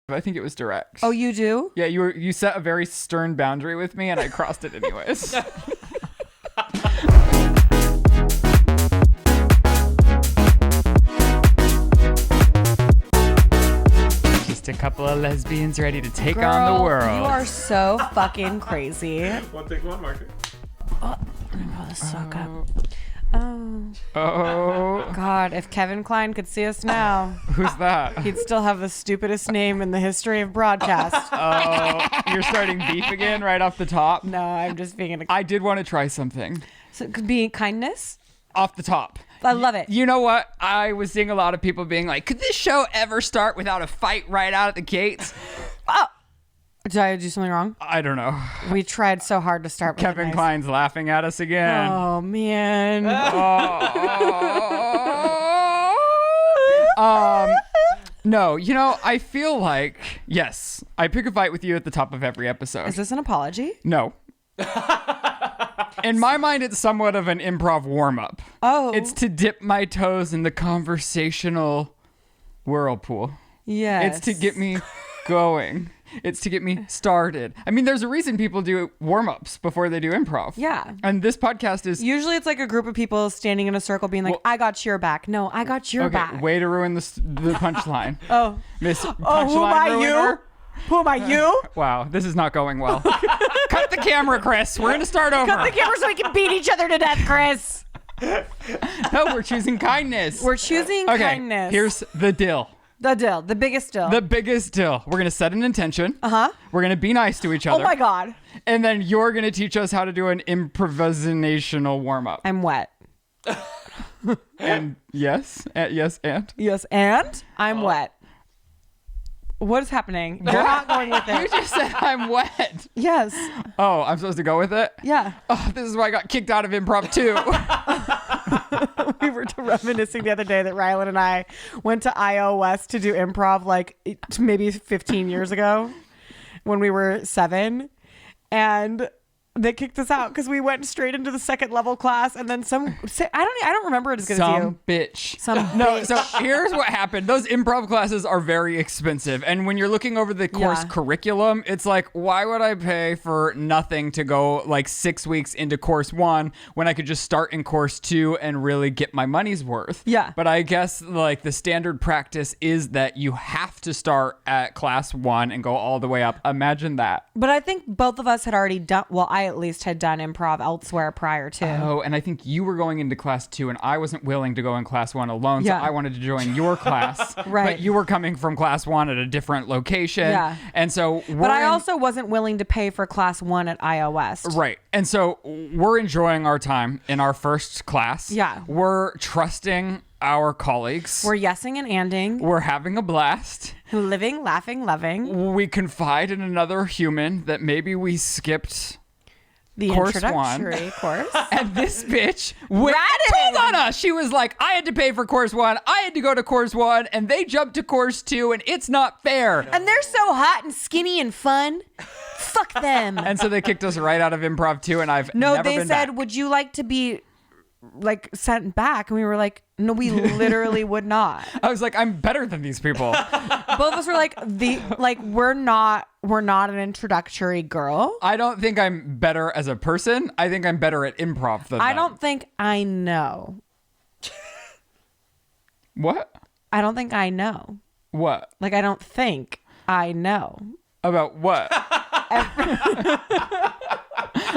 I think it was direct. Oh, you do? Yeah, you set a very stern boundary with me, and I crossed it anyways. Just a couple of lesbians ready to take on the world. You are so fucking crazy. One take, one marker. Oh, this suck up. Oh. God, if Kevin Kline could see us now, Who's that? he'd still have the stupidest name in the history of broadcast. Oh, you're starting beef again right off the top? No, I'm just being I did want to try something. So it could be kindness. Off the top. I love it. You know what? I was seeing a lot of people being like, could this show ever start without a fight right out at the gates? Oh, did I do something wrong? I don't know. We tried so hard to start with Kevin Kline's laughing at us again. Oh, man. No, you know, I feel like, yes, I pick a fight with you at the top of every episode. Is this an apology? No. In my mind, it's somewhat of an improv warm-up. Oh. It's to dip my toes in the conversational whirlpool. Yes. It's to get me going. It's to get me started. I mean, there's a reason people do warm-ups before they do improv. Yeah. And this podcast is... Usually it's like a group of people standing in a circle being like, I got your back. No, I got your back. Way to ruin the punchline. Oh. Miss Oh, Punchline who am I, Ruiner. you? Who am I, you? Wow, this is not going well. Cut the camera, Chris. We're going to start over. Cut the camera so we can beat each other to death, Chris. No, we're choosing kindness. We're choosing kindness. Here's the deal. The deal. The biggest deal. The biggest deal. We're going to set an intention. Uh-huh. We're going to be nice to each other. Oh, my God. And then you're going to teach us how to do an improvisational warm-up. I'm wet. And yes. Yes, and? Yes, and I'm wet. What is happening? You're not going with You it. just said I'm wet. Yes. Oh, I'm supposed to go with it? Yeah. Oh, this is why I got kicked out of improv too. We were reminiscing the other day that Ryland and I went to iowest to do improv like maybe 15 years ago when we were 7, and they kicked us out because we went straight into the second level class, and then I don't remember it as good as you. Bitch. No, So here's what happened. Those improv classes are very expensive, and when you're looking over the course curriculum, it's like, why would I pay for nothing to go like 6 weeks into course 1 when I could just start in course 2 and really get my money's worth? Yeah. But I guess like the standard practice is that you have to start at class 1 and go all the way up. Imagine that. But I think both of us had already done, well, I at least had done improv elsewhere prior to. Oh, and I think you were going into class 2 and I wasn't willing to go in class 1 alone. Yeah. So I wanted to join your class. Right. But you were coming from class 1 at a different location. Yeah. And so But I also wasn't willing to pay for class 1 at iowest. Right. And so we're enjoying our time in our first class. Yeah. We're trusting our colleagues. We're yesing and anding. We're having a blast. Living, laughing, loving. We confide in another human that maybe we skipped The course introductory course. and this bitch told on us. She was like, I had to pay for course 1. I had to go to course 1 and they jumped to course 2 and it's not fair. And they're so hot and skinny and fun. Fuck them. And so they kicked us right out of improv 2 and I've No, never they been said, back. would you like to be like sent back? And we were like, no, we literally would not. I was like, I'm better than these people. Both of us were like, we're not an introductory girl. I don't think I'm better as a person. I think I'm better at improv than I them. don't think I know. What? I don't think I know. What? Like, I don't think I know. About what?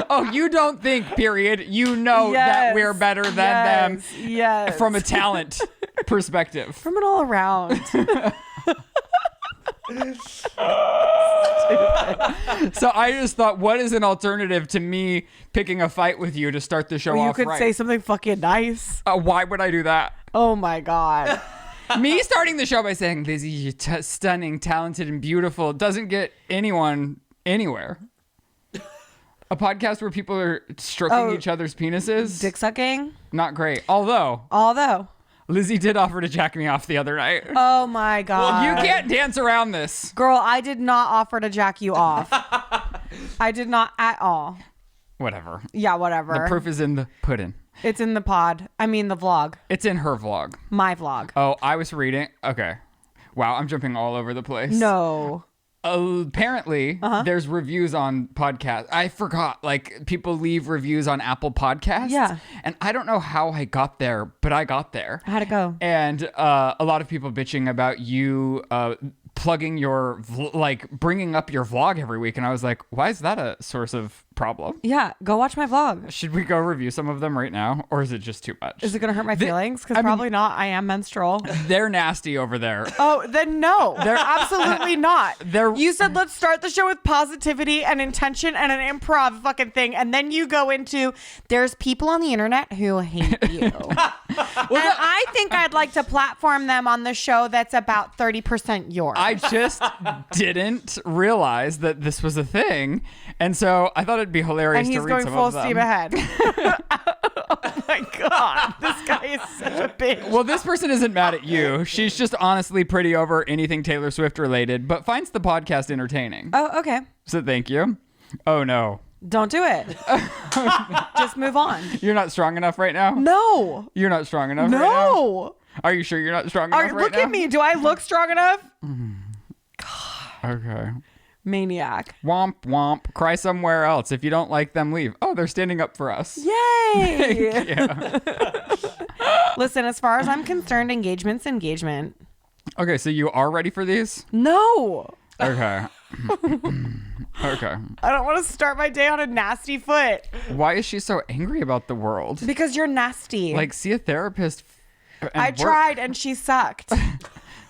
Oh, you don't think, period. You know that we're better than them from a talent perspective. From an all around. So I just thought, what is an alternative to me picking a fight with you to start the show Or you off could right? say something fucking nice. Why would I do that? Oh my God. Me starting the show by saying, Lizzie, you're stunning, talented, and beautiful doesn't get anyone anywhere. A podcast where people are stroking each other's penises? Dick sucking? Not great. Although, Lizzie did offer to jack me off the other night. Oh my God. You can't dance around this. Girl, I did not offer to jack you off. I did not at all. Whatever. Yeah, whatever. The proof is in the pudding. It's in the pod. I mean, the vlog. It's in her vlog. My vlog. Oh, I was reading. Okay. Wow, I'm jumping all over the place. No. Apparently, there's reviews on podcasts. I forgot, like, people leave reviews on Apple Podcasts. Yeah. And I don't know how I got there, but I got there. How'd it go? And a lot of people bitching about you plugging your, bringing up your vlog every week. And I was like, why is that a source of problem? Yeah, go watch my vlog. Should we go review some of them right now? Or is it just too much? Is it going to hurt my feelings? Because probably not. I am menstrual. They're nasty over there. Oh, then no. They're absolutely not. They're- You said let's start the show with positivity and intention and an improv fucking thing. And then you go into there's people on the internet who hate you. And I think I'd like to platform them on the show that's about 30% yours. I just didn't realize that this was a thing. And so I thought it'd be hilarious and to he's read going some full of them. steam ahead. Oh my God. This guy is such a bitch. Well, this person isn't mad at you. She's just honestly pretty over anything Taylor Swift related, but finds the podcast entertaining. Oh, okay. So thank you. Oh, no. Don't do it. Just move on. You're not strong enough right now? No. You're not strong enough right now? No. Are you sure you're not strong enough right Look now? at me. Do I look strong enough? Okay. Maniac. Womp womp. Cry somewhere else. If you don't like them, leave. Oh, they're standing up for us. Yay. Yeah. Listen, as far as I'm concerned, engagement's engagement. Okay, so you are ready for these? No. Okay. Okay. I don't want to start my day on a nasty foot. Why is she so angry about the world? Because you're nasty. Like, see a therapist. And I work. tried and she sucked.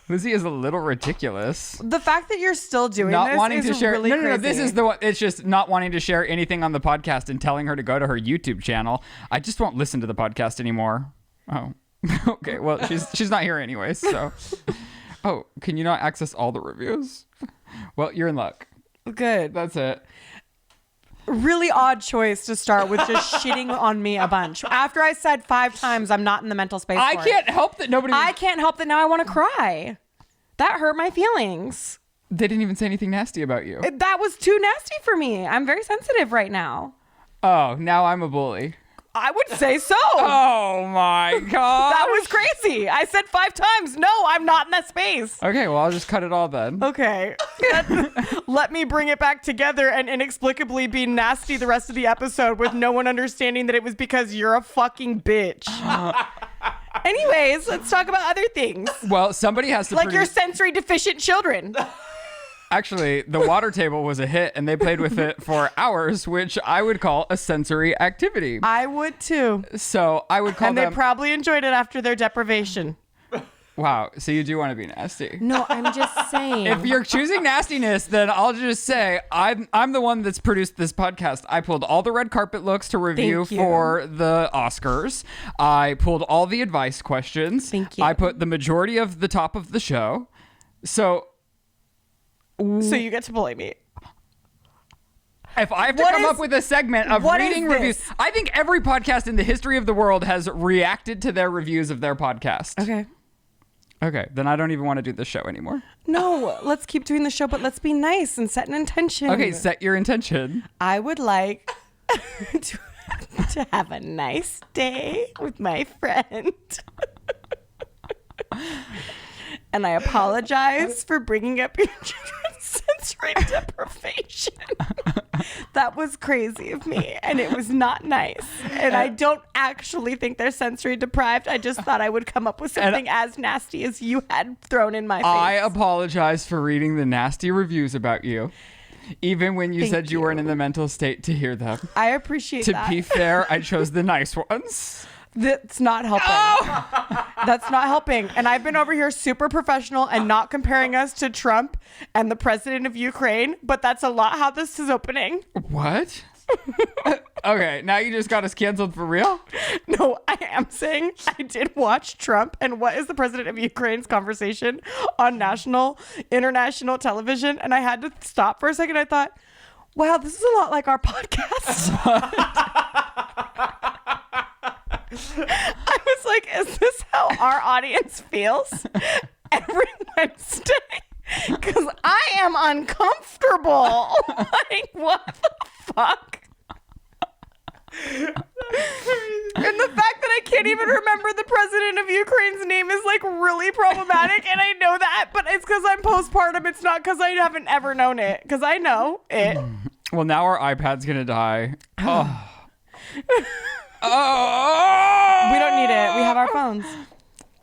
Lizzie is a little ridiculous. The fact that you're still doing Not this wanting is to share. really No. crazy. This is the one. It's just not wanting to share anything on the podcast and telling her to go to her YouTube channel. I just won't listen to the podcast anymore. Oh. Okay. Well, she's not here anyway. So. Oh, can you not access all the reviews? Well, you're in luck. Good. That's it. Really odd choice to start with just shitting on me a bunch. After I said 5 times I'm not in the mental space I for can't it. help that nobody. I can't help that now I want to cry. That hurt my feelings. They didn't even say anything nasty about you. That was too nasty for me. I'm very sensitive right now. Oh, now I'm a bully. I would say so. Oh my god. That was crazy. I said 5 times. No, I'm not in that space. Okay, well, I'll just cut it all then. Okay. Let me bring it back together and inexplicably be nasty the rest of the episode with no one understanding that it was because you're a fucking bitch. Anyways, let's talk about other things. Well, somebody has to Like your produce- sensory deficient children. Actually, the water table was a hit, and they played with it for hours, which I would call a sensory activity. I would too. So I would call And them... they probably enjoyed it after their deprivation. Wow, so you do want to be nasty. No, I'm just saying. If you're choosing nastiness, then I'll just say I'm the one that's produced this podcast. I pulled all the red carpet looks to review Thank you. for the Oscars. I pulled all the advice questions. Thank you. I put the majority of the top of the show. So you get to bully me. if I have to What come is- up with a segment of what is reading this? reviews, I think every podcast in the history of the world has reacted to their reviews of their podcast. Okay. Okay, then I don't even want to do this show anymore. No, let's keep doing the show, but let's be nice and set an intention. Okay, set your intention. I would like to have a nice day with my friend. And I apologize for bringing up your children's sensory deprivation. That was crazy of me, and it was not nice. And I don't actually think they're sensory deprived. I just thought I would come up with something as nasty as you had thrown in my face. I apologize for reading the nasty reviews about you, even when you Thank said you you. weren't in the mental state to hear them. I appreciate To that. be fair, I chose the nice ones. That's not helping. That's not helping. And I've been over here super professional and not comparing us to Trump and the president of Ukraine, but that's a lot how this is opening. What? Okay, now you just got us canceled for real? No, I am saying I did watch Trump and what is the president of Ukraine's conversation on international television. And I had to stop for a second. I thought, wow, this is a lot like our podcast. I was like, is this how our audience feels every Wednesday? Because I am uncomfortable. Like, what the fuck? And the fact that I can't even remember the president of Ukraine's name is like really problematic. And I know that, but it's because I'm postpartum. It's not because I haven't ever known it, because I know it. Well, now our iPad's going to die. Oh. Oh. We don't need it. We have our phones.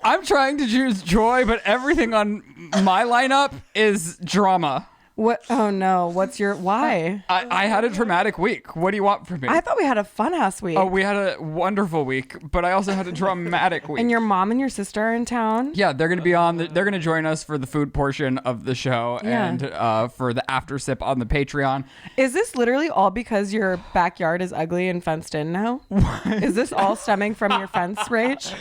I'm trying to choose joy, but everything on my lineup is drama. What? Oh no. Why? I had a traumatic week. What do you want from me? I thought we had a fun ass week. Oh, we had a wonderful week, but I also had a dramatic week. And your mom and your sister are in town? Yeah, they're going to be on. They're going to join us for the food portion of the show and for the after sip on the Patreon. Is this literally all because your backyard is ugly and fenced in now? Is this all stemming from your fence rage?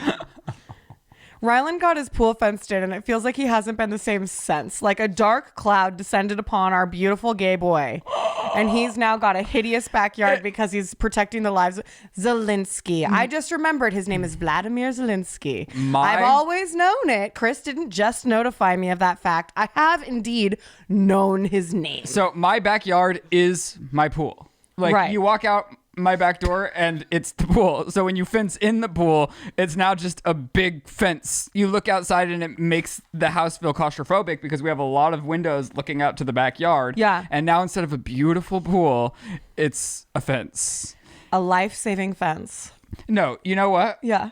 Ryland got his pool fenced in, and it feels like he hasn't been the same since. Like a dark cloud descended upon our beautiful gay boy. And he's now got a hideous backyard because he's protecting the lives of Zelensky. I just remembered his name is Vladimir Zelensky. I've always known it. Chris didn't just notify me of that fact. I have indeed known his name. So my backyard is my pool. Like you walk out my back door and it's the pool. So when you fence in the pool, it's now just a big fence. You look outside and it makes the house feel claustrophobic because we have a lot of windows looking out to the backyard. Yeah. And now instead of a beautiful pool, it's a fence. A life-saving fence. No, you know what? Yeah.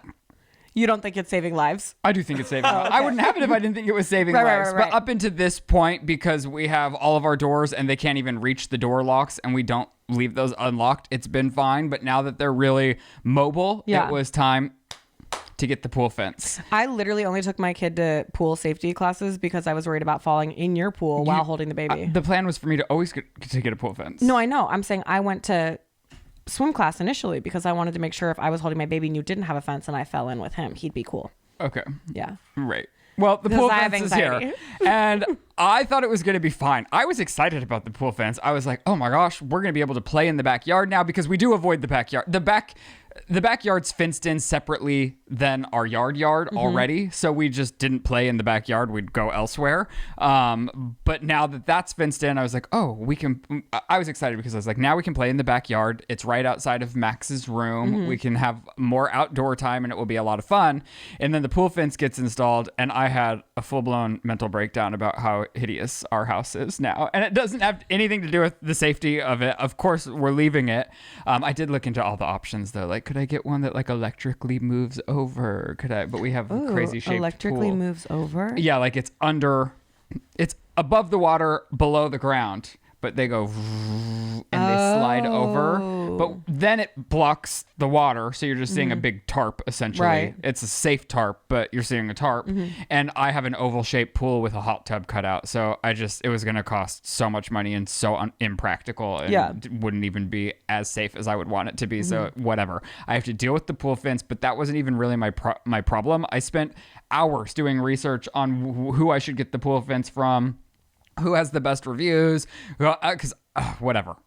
You don't think it's saving lives? I do think it's saving lives. Okay. I wouldn't have it if I didn't think it was saving lives. Right. But up into this point, because we have all of our doors and they can't even reach the door locks and we don't leave those unlocked, it's been fine. But now that they're really mobile, it was time to get the pool fence. I literally only took my kid to pool safety classes because I was worried about falling in your pool while holding the baby. The plan was for me to always get a pool fence. No, I know. I'm saying I went to swim class initially because I wanted to make sure if I was holding my baby and you didn't have a fence and I fell in with him, he'd be cool. Okay. Yeah. Right. Well, the pool fence is here. And I thought it was going to be fine. I was excited about the pool fence. I was like, oh my gosh, we're going to be able to play in the backyard now because we do avoid the backyard. The backyard's fenced in separately than our yard already. So we just didn't play in the backyard. We'd go elsewhere. But now that that's fenced in, I was like, oh, I was excited because I was like, now we can play in the backyard. It's right outside of Max's room. We can have more outdoor time and it will be a lot of fun. And then the pool fence gets installed and I had a full-blown mental breakdown about how hideous our house is now. And it doesn't have anything to do with the safety of it. Of course, we're leaving it. I did look into all the options though. Like, could I get one that like electrically moves over? But we have crazy shaped electrically pool. Moves over? Yeah, like it's above the water, below the ground, but they go and they slide over. But then it blocks the water, so you're just seeing a big tarp essentially. Right. It's a safe tarp, but you're seeing a tarp. And I have an oval shaped pool with a hot tub cut out, so it was going to cost so much money and so impractical and wouldn't even be as safe as I would want it to be. So whatever. I have to deal with the pool fence, but that wasn't even really my problem. I spent hours doing research on who I should get the pool fence from, who has the best reviews, because whatever.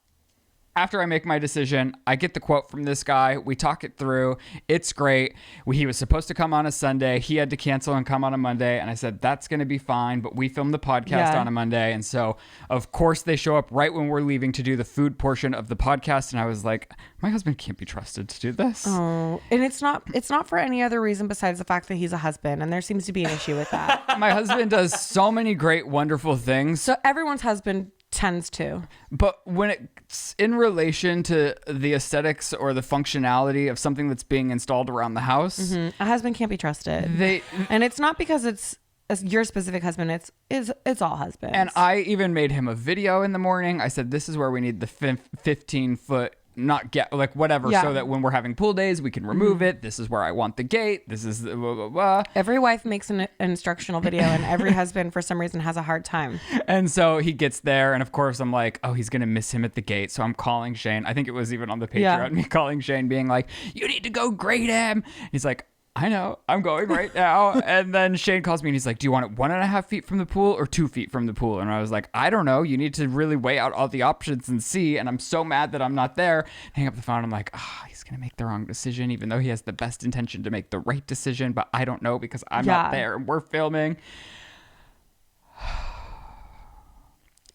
After I make my decision, I get the quote from this guy. We talk it through. It's great. He was supposed to come on a Sunday. He had to cancel and come on a Monday. And I said, that's going to be fine. But we filmed the podcast on a Monday. And so, of course, they show up right when we're leaving to do the food portion of the podcast. And I was like, my husband can't be trusted to do this. Oh, and it's not for any other reason besides the fact that he's a husband. And there seems to be an issue with that. My husband does so many great, wonderful things. So everyone's husband tends to. But when it's in relation to the aesthetics or the functionality of something that's being installed around the house, a husband can't be trusted. And it's not because it's your specific husband. It's all husbands. And I even made him a video in the morning. I said, this is where we need the 15-foot so that when we're having pool days we can remove it. This is where I want the gate. This is blah, blah, blah. Every wife makes an instructional video and every husband for some reason has a hard time. And so he gets there and of course I'm like, oh, he's gonna miss him at the gate. So I'm calling Shane. I think it was even on the Patreon, me calling Shane being like, you need to go grade him. He's like, I know, I'm going right now. And then Shane calls me and he's like, do you want it 1.5 feet from the pool or 2 feet from the pool? And I was like, I don't know. You need to really weigh out all the options and see. And I'm so mad that I'm not there. Hang up the phone. I'm like, he's going to make the wrong decision, even though he has the best intention to make the right decision. But I don't know because I'm not there and we're filming.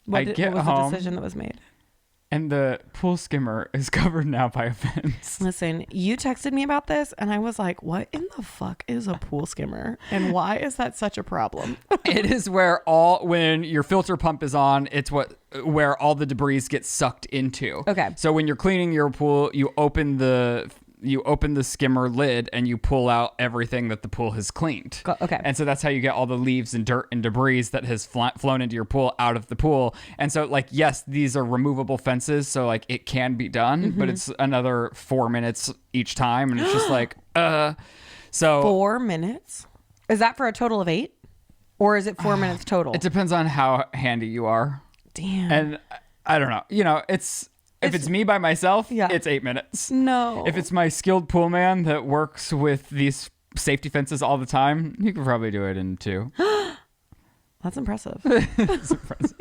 What was the decision that was made? And the pool skimmer is covered now by a fence. Listen, you texted me about this and I was like, what in the fuck is a pool skimmer? And why is that such a problem? It is where when your filter pump is on, it's where all the debris gets sucked into. Okay. So when you're cleaning your pool, you open the skimmer lid and you pull out everything that the pool has cleaned. Okay. And so that's how you get all the leaves and dirt and debris that has flown into your pool out of the pool. And so like, yes, these are removable fences. So like it can be done, but it's another 4 minutes each time. And it's just like, so 4 minutes? Is that for a total of 8? Or is it 4 minutes total? It depends on how handy you are. Damn. And I don't know, if it's me by myself, it's 8 minutes. No. If it's my skilled pool man that works with these safety fences all the time, he could probably do it in 2. That's impressive. It's impressive.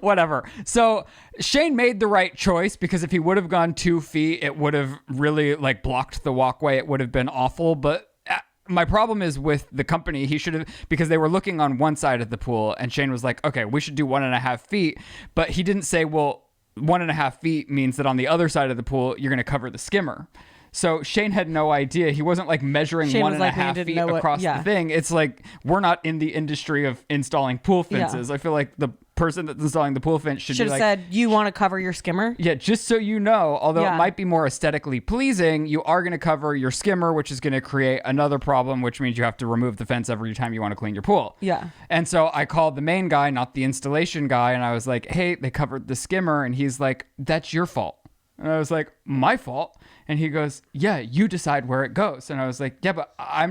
Whatever. So Shane made the right choice because if he would have gone 2 feet, it would have really like blocked the walkway. It would have been awful. But my problem is with the company. He should have, because they were looking on one side of the pool and Shane was like, okay, we should do 1.5 feet. But he didn't say, well, 1.5 feet means that on the other side of the pool, you're going to cover the skimmer. So Shane had no idea. He wasn't like measuring Shane 1.5 feet across the thing. It's like, we're not in the industry of installing pool fences. I feel like the person that's installing the pool fence should be have like, said, you want to cover your skimmer? Yeah, just so you know, although it might be more aesthetically pleasing, you are going to cover your skimmer, which is going to create another problem, which means you have to remove the fence every time you want to clean your pool. Yeah. And so I called the main guy, not the installation guy, and I was like, hey, they covered the skimmer. And he's like, that's your fault. And I was like, my fault? And he goes, yeah, you decide where it goes. And I was like, yeah, but I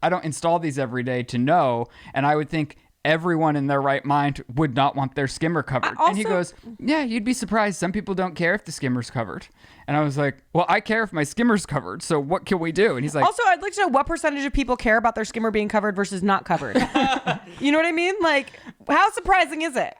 don't install these every day to know. And I would think everyone in their right mind would not want their skimmer covered. And he goes, yeah, you'd be surprised. Some people don't care if the skimmer's covered. And I was like, well, I care if my skimmer's covered. So what can we do? And he's like, also, I'd like to know what percentage of people care about their skimmer being covered versus not covered. You know what I mean? Like, how surprising is it?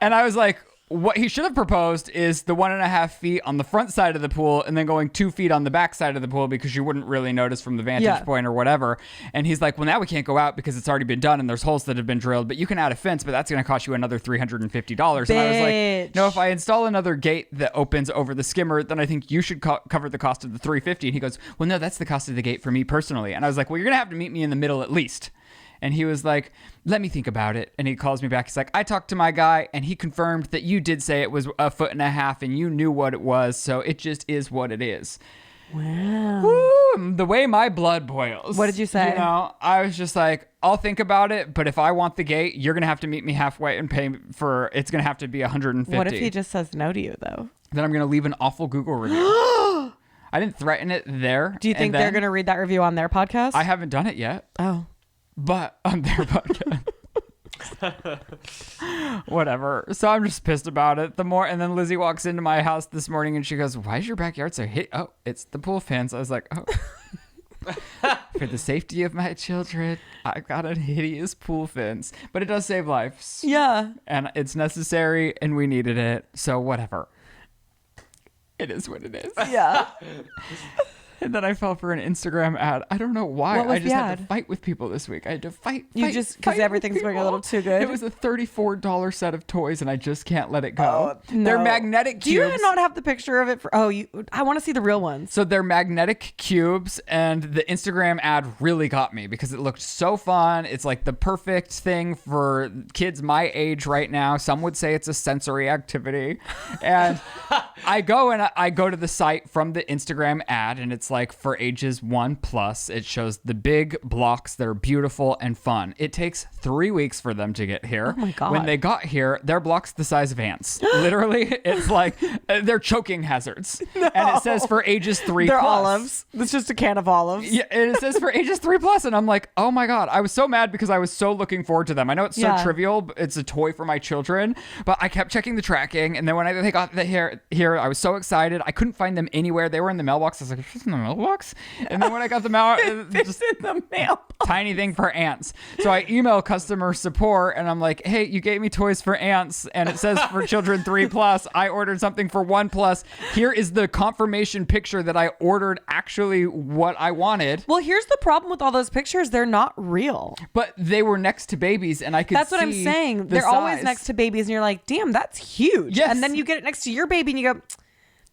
And I was like, what he should have proposed is the 1.5 feet on the front side of the pool and then going 2 feet on the back side of the pool because you wouldn't really notice from the vantage point or whatever. And he's like, well, now we can't go out because it's already been done and there's holes that have been drilled, but you can add a fence, but that's going to cost you another $350. And I was like, no, if I install another gate that opens over the skimmer, then I think you should cover the cost of the $350. And he goes, well, no, that's the cost of the gate for me personally. And I was like, well, you're going to have to meet me in the middle at least. And he was like, let me think about it. And he calls me back. He's like, I talked to my guy and he confirmed that you did say it was 1.5 feet and you knew what it was. So it just is what it is. Wow. Woo, the way my blood boils. What did you say? I was just like, I'll think about it. But if I want the gate, you're going to have to meet me halfway and pay for, it's going to have to be $150. What if he just says no to you though? Then I'm going to leave an awful Google review. I didn't threaten it there. Do you think they're going to read that review on their podcast? I haven't done it yet. Oh. But on their podcast. Whatever. So I'm just pissed about it. And then Lizzie walks into my house this morning and she goes, why is your backyard so hit? Oh, it's the pool fence. I was like, oh. For the safety of my children, I've got a hideous pool fence. But it does save lives. Yeah. And it's necessary and we needed it. So whatever. It is what it is. Yeah. And then I fell for an Instagram ad. I don't know why. I just had to fight with people this week. I had to fight. You just, because everything's going a little too good. It was a $34 set of toys, and I just can't let it go. No. They're magnetic cubes. Do you not have the picture of it? I want to see the real ones. So they're magnetic cubes, and the Instagram ad really got me because it looked so fun. It's like the perfect thing for kids my age right now. Some would say it's a sensory activity. And I go to the site from the Instagram ad, and it's like for ages 1+. It shows the big blocks that are beautiful and fun. It takes 3 weeks for them to get here. Oh my God. When they got here, they're blocks the size of ants. Literally, it's like they're choking hazards. No. And it says for ages 3+. They're olives. It's just a can of olives. Yeah, and it says for ages 3+. And I'm like, oh my God. I was so mad because I was so looking forward to them. I know it's so trivial, but it's a toy for my children. But I kept checking the tracking. And then when they got here, I was so excited. I couldn't find them anywhere. They were in the mailbox. I was like, it's in the in the mailbox? And then when I got them out, Just in the mail. tiny thing for ants. So I email customer support and I'm like, hey, you gave me toys for ants and it says for children 3+. I ordered something for 1+. Here is the confirmation picture that I ordered actually what I wanted. Well, here's the problem with all those pictures. They're not real. But they were next to babies and I could That's what I'm see saying. the They're always size. next to babies and you're like, damn, that's huge. Yes. And then you get it next to your baby and you go,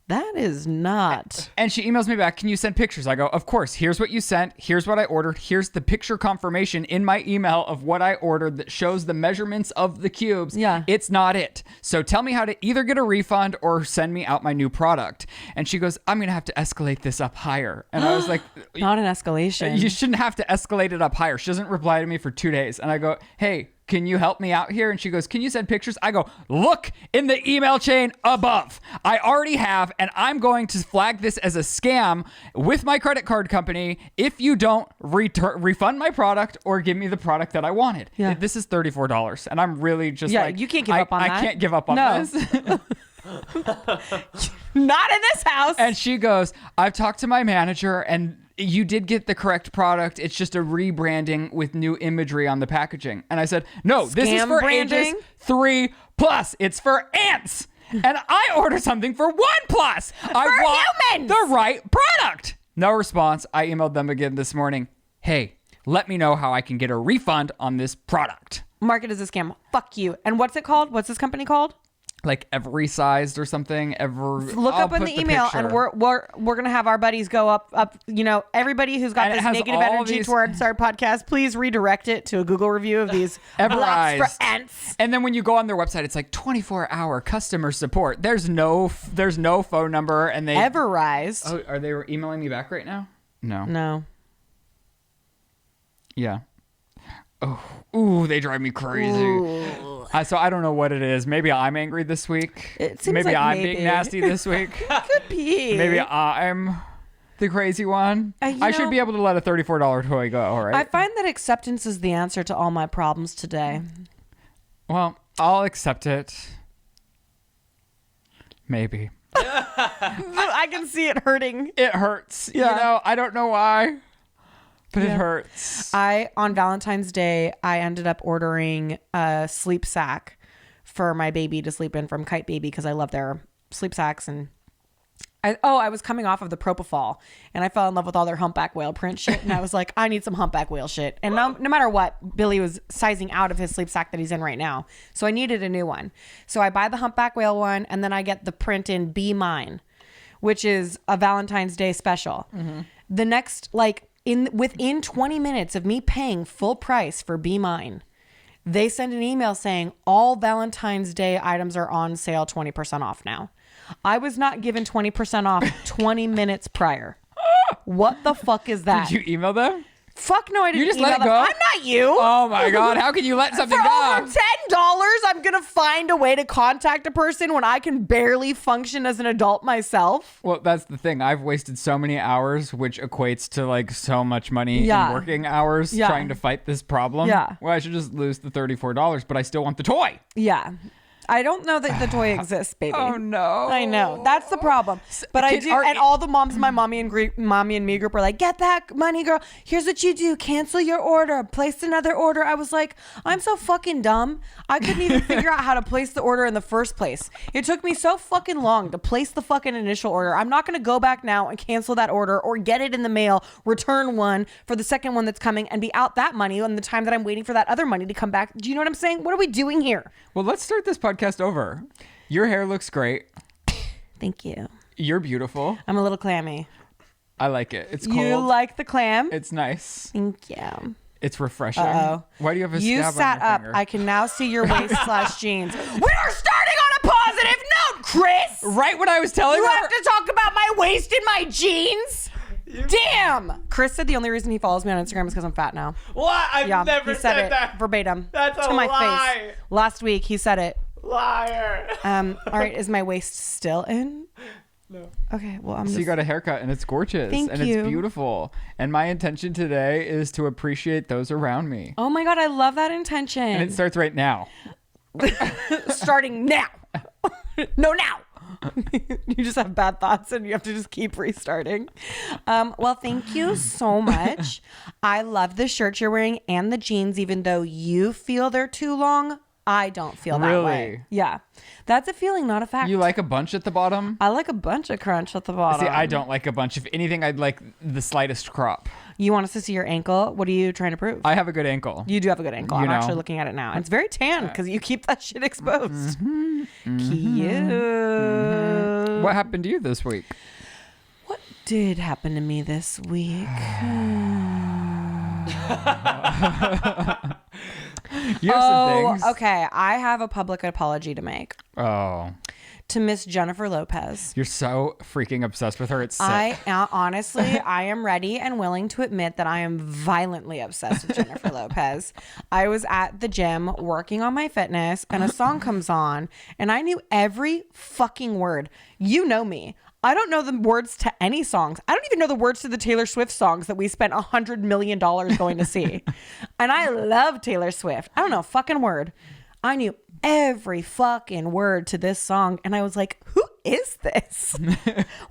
that is not. And she emails me back, can you send pictures? I go, of course. Here's what you sent. Here's what I ordered. Here's the picture confirmation in my email of what I ordered that shows the measurements of the cubes. Yeah. It's not it. So tell me how to either get a refund or send me out my new product. And she goes, I'm going to have to escalate this up higher. And I was like, Not an escalation. you shouldn't have to escalate it up higher. She doesn't reply to me for 2 days. And I go, hey, can you help me out here? And she goes, can you send pictures? I go, look in the email chain above. I already have, and I'm going to flag this as a scam with my credit card company if you don't refund my product or give me the product that I wanted. Yeah. This is $34, and I'm really just like, you can't give up on that. I can't give up on No. this. Not in this house. And she goes, I've talked to my manager and you did get the correct product. It's just a rebranding with new imagery on the packaging. And I said, no, this is Scam for branding? ages 3+. It's for ants. And I ordered something for 1+. I want humans! the right product. No response. I emailed them again this morning. Hey, let me know how I can get a refund on this product. Market is a scam. Fuck you. And what's it called? What's this company called? Like every sized or something. Look I'll up in put the email, picture. and we're gonna have our buddies go up. Everybody who's got And it this has negative all energy these- towards our podcast, please redirect it to a Google review of these blocks Everized. for ants. And then when you go on their website, it's like 24-hour customer support. There's no phone number, and they Everized. Oh, are they emailing me back right now? No. No. Yeah. Oh, ooh, they drive me crazy. So I don't know what it is. Maybe I'm angry this week. It seems maybe like I'm maybe. being nasty this week. Could be. Maybe I'm the crazy one. You I should know- be able to let a $34 toy go, all right? I find that acceptance is the answer to all my problems today. Well, I'll accept it. Maybe. I can see it hurting. It hurts. Yeah. You know, I don't know why, but it Yeah. hurts. On Valentine's Day, I ended up ordering a sleep sack for my baby to sleep in from Kite Baby because I love their sleep sacks. And I was coming off of the Propofol and I fell in love with all their humpback whale print shit. And I was like, I need some humpback whale shit. And no matter what, Billy was sizing out of his sleep sack that he's in right now. So I needed a new one. So I buy the humpback whale one and then I get the print in Be Mine, which is a Valentine's Day special. Mm-hmm. The next, within 20 minutes of me paying full price for Be Mine, they send an email saying all Valentine's Day items are on sale 20% off now. I was not given 20% off 20 minutes prior. What the fuck is that? Did you email them? Fuck no, I didn't. You just email let it them. go? I'm not you. Oh my God. How can you let something For go? over $10, I'm going to find a way to contact a person when I can barely function as an adult myself. Well, that's the thing. I've wasted so many hours, which equates to like so much money Yeah. in working hours Yeah. trying to fight this problem. Yeah. Well, I should just lose the $34, but I still want the toy. Yeah. I don't know that the toy exists, baby. Oh no. I know. That's the problem. But I do. And all the moms in my mommy and me group were like, get that money, girl. Here's what you do. Cancel your order. Place another order. I was like, I'm so fucking dumb. I couldn't even figure out how to place the order in the first place. It took me so fucking long to place the fucking initial order. I'm not going to go back now and cancel that order or get it in the mail, return one for the second one that's coming and be out that money on the time that I'm waiting for that other money to come back. Do you know what I'm saying? What are we doing here? Well, let's start this podcast over. Your hair looks great. Thank you. You're beautiful. I'm a little clammy. I like it. It's cold. You like the clam? It's nice. Thank you. It's refreshing. Uh-oh. Why do you have a You scab sat on your up. finger? I can now see your waist/jeans. We are starting on a positive note, Chris. Right when I was telling You her. have to talk about my waist and my jeans. Damn. Chris said the only reason he follows me on Instagram is because I'm fat now. What? I've Yeah, never he said it that. verbatim. That's to a my lie. face. Last week he said it. Liar. All right, is my waist still in? No. Okay, well I'm So just... you got a haircut and it's gorgeous. Thank and you. it's beautiful. And my intention today is to appreciate those around me. Oh my God, I love that intention. And it starts right now. Starting now. No, now. You just have bad thoughts and you have to just keep restarting. Well, thank you so much. I love the shirt you're wearing and the jeans, even though you feel they're too long. I don't feel that way. Yeah. That's a feeling, not a fact. You like a bunch at the bottom? I like a bunch of crunch at the bottom. See, I don't like a bunch. If anything, I'd like the slightest crop. You want us to see your ankle? What are you trying to prove? I have a good ankle. You do have a good ankle. I'm actually looking at it now. It's very tan because you keep that shit exposed. Cute. What happened to you this week? What did happen to me this week? You have some things. Okay. I have a public apology to make. Oh. To Miss Jennifer Lopez. You're so freaking obsessed with her. It's sick. Honestly, I am ready and willing to admit that I am violently obsessed with Jennifer Lopez. I was at the gym working on my fitness and a song comes on and I knew every fucking word. You know me. I don't know the words to any songs. I don't even know the words to the Taylor Swift songs that we spent $100 million going to see. And I love Taylor Swift. I don't know a fucking word. I knew every fucking word to this song. And I was like, who is this?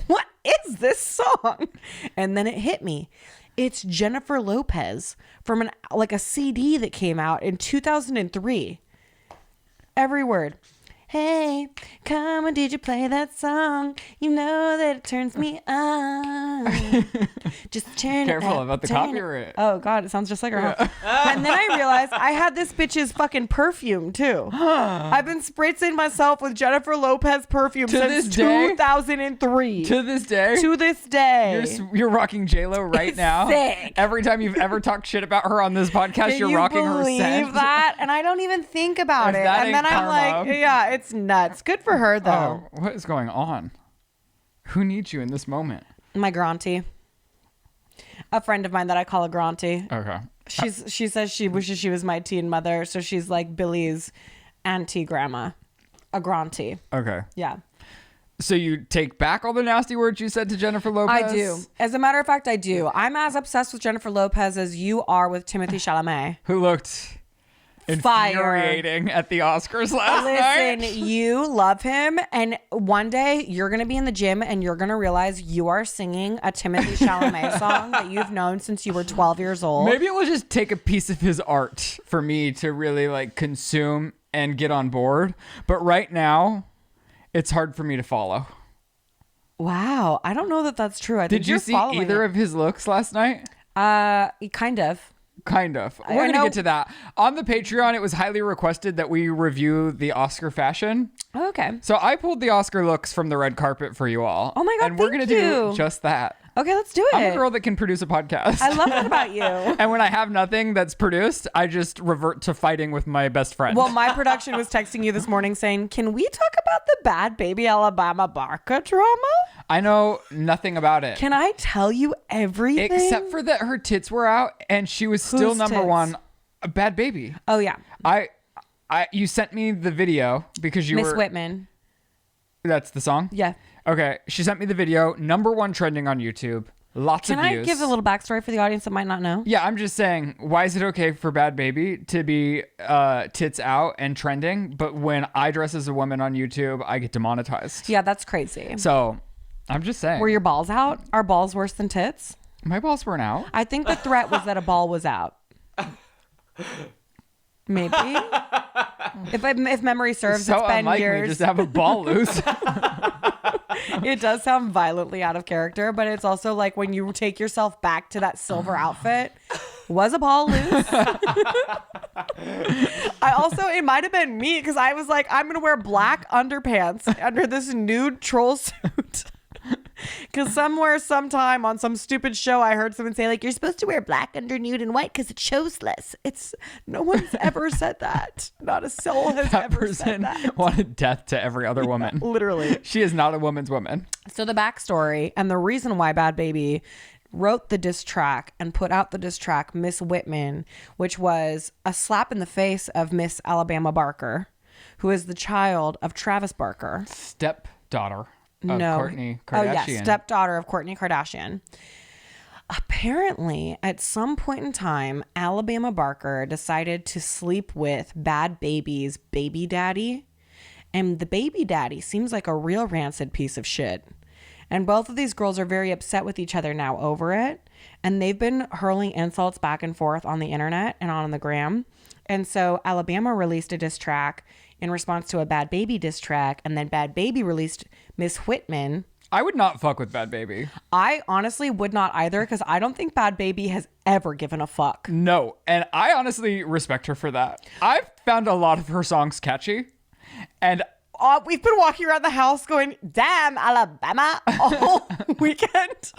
What is this song? And then it hit me. It's Jennifer Lopez from a CD that came out in 2003. Every word. Hey, come on, did you play that song? You know that it turns me on. Just turn Careful it up, about the turn copyright. It. Oh, God, it sounds just like her. And then I realized I had this bitch's fucking perfume, too. I've been spritzing myself with Jennifer Lopez perfume since 2003. To this day? To this day. You're rocking J-Lo right now. Sick. Every time you've ever talked shit about her on this podcast, you're rocking her scent. Can you believe that? And I don't even think about it. And then I'm like, yeah, it's nuts. Good for her, though. Oh, what is going on? Who needs you in this moment? My Granty. A friend of mine that I call a Granty. Okay. She says she wishes she was my teen mother, so she's like Billy's auntie grandma. A Granty. Okay. Yeah. So you take back all the nasty words you said to Jennifer Lopez? I do. As a matter of fact, I do. I'm as obsessed with Jennifer Lopez as you are with Timothée Chalamet. Who looked infuriating at the Oscars last night. Listen, you love him, and one day you're gonna be in the gym and you're gonna realize you are singing a Timothée Chalamet song that you've known since you were 12 years old. Maybe it will just take a piece of his art for me to really like consume and get on board. But right now, it's hard for me to follow. Wow, I don't know that that's true. Did you see either of his looks last night? Kind of. Kind of. We're going to get to that. On the Patreon, it was highly requested that we review the Oscar fashion. Oh, okay. So I pulled the Oscar looks from the red carpet for you all. Oh my God, and we're going to do just that. Okay, let's do it. I'm a girl that can produce a podcast. I love that about you. And when I have nothing that's produced, I just revert to fighting with my best friend. Well, my production was texting you this morning saying, can we talk about the bad baby Alabama Barca drama? I know nothing about it. Can I tell you everything? Except for that her tits were out and she was still number one, a bad baby. Oh, yeah. You sent me the video because you were... Miss Whitman. That's the song? Yeah. Okay. She sent me the video. Number one trending on YouTube. Lots of views. Can I give a little backstory for the audience that might not know? Yeah, I'm just saying, why is it okay for Bad Baby to be tits out and trending, but when I dress as a woman on YouTube, I get demonetized? Yeah, that's crazy. So, I'm just saying. Were your balls out? Are balls worse than tits? My balls weren't out. I think the threat was that a ball was out. Maybe. If memory serves, so it's been unlike years. Me, just have a ball loose. It does sound violently out of character, but it's also like when you take yourself back to that silver outfit. Was a ball loose? It might have been me because I was like, I'm going to wear black underpants under this nude troll suit. Because somewhere, sometime on some stupid show, I heard someone say, like, you're supposed to wear black under nude and white because it shows less. No one's ever said that. Not a soul has ever said that. Wanted death to every other woman. Literally. She is not a woman's woman. So the backstory and the reason why Bad Baby wrote the diss track and put out the diss track, Miss Whitman, which was a slap in the face of Miss Alabama Barker, who is the child of Travis Barker. Stepdaughter. Kourtney Kardashian. Oh, yeah, stepdaughter of Kourtney Kardashian. Apparently, at some point in time, Alabama Barker decided to sleep with Bad Baby's baby daddy and the baby daddy seems like a real rancid piece of shit. And both of these girls are very upset with each other now over it. And they've been hurling insults back and forth on the internet and on the gram. And so Alabama released a diss track in response to a Bad Baby diss track. And then Bad Baby released Miss Whitman. I would not fuck with Bad Baby. I honestly would not either, because I don't think Bad Baby has ever given a fuck. No. And I honestly respect her for that. I've found a lot of her songs catchy. And we've been walking around the house going, damn, Alabama, all weekend.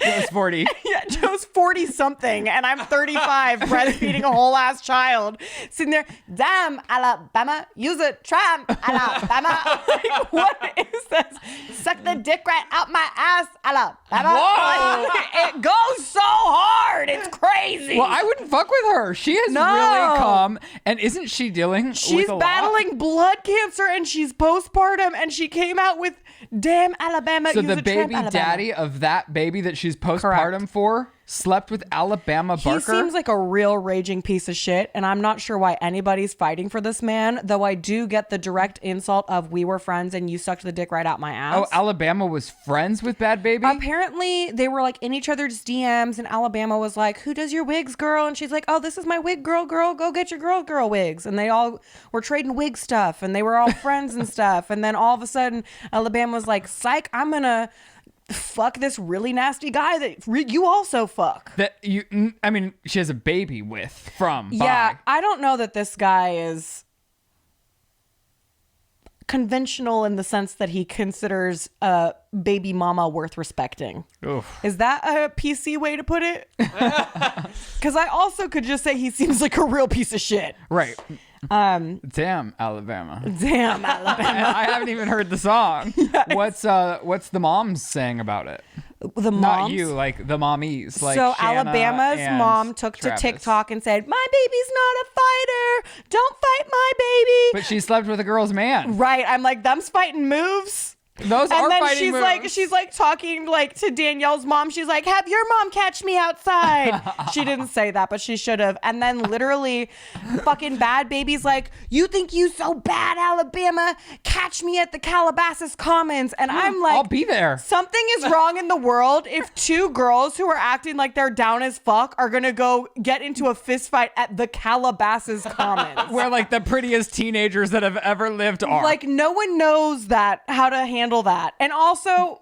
Joe's 40. Yeah, Joe's 40 something and I'm 35 breastfeeding a whole ass child, sitting there, damn, Alabama, use a tram, Alabama. Like, what is this? Suck the dick right out my ass, Alabama. Whoa. Like, it goes so hard. It's crazy. Well, I wouldn't fuck with her. She has really come. And isn't she dealing She's with a battling lot? blood cancer and she's postpartum, and she came out with damn, Alabama. So use the a tramp, baby Alabama. daddy of that baby that she's postpartum for slept with Alabama Barker. He seems like a real raging piece of shit, and I'm not sure why anybody's fighting for this man, though I do get the direct insult of we were friends and you sucked the dick right out my ass. Oh, Alabama was friends with Bad Baby? Apparently, they were like in each other's DMs, and Alabama was like, who does your wigs, girl? And she's like, oh, this is my wig, girl. Go get your girl wigs. And they all were trading wig stuff, and they were all friends and stuff. And then all of a sudden, Alabama was like, psych, I'm gonna fuck this really nasty guy that you also fuck. I mean, she has a baby with Yeah, by. I don't know that this guy is conventional in the sense that he considers a baby mama worth respecting. Oof. Is that a PC way to put it? Because I also could just say he seems like a real piece of shit. Right. Damn, Alabama. Damn, Alabama. I haven't even heard the song. Yes. What's the moms saying about it? The moms? Not you, like the mommies. Like so Shanna Alabama's and mom took Travis. to TikTok and said, my baby's not a fighter. Don't fight my baby. But she slept with a girl's man. Right. I'm like, them's fighting moves. Those are And then fighting moves. she's like talking like to Danielle's mom. She's like, have your mom catch me outside. She didn't say that, but she should have. And then literally fucking Bad Baby's like, you think you so bad, Alabama? Catch me at the Calabasas Commons. And I'm like, I'll be there. Something is wrong in the world if two girls who are acting like they're down as fuck are gonna go get into a fist fight at the Calabasas Commons. Where like the prettiest teenagers that have ever lived are. Like, no one knows how to handle that. And also,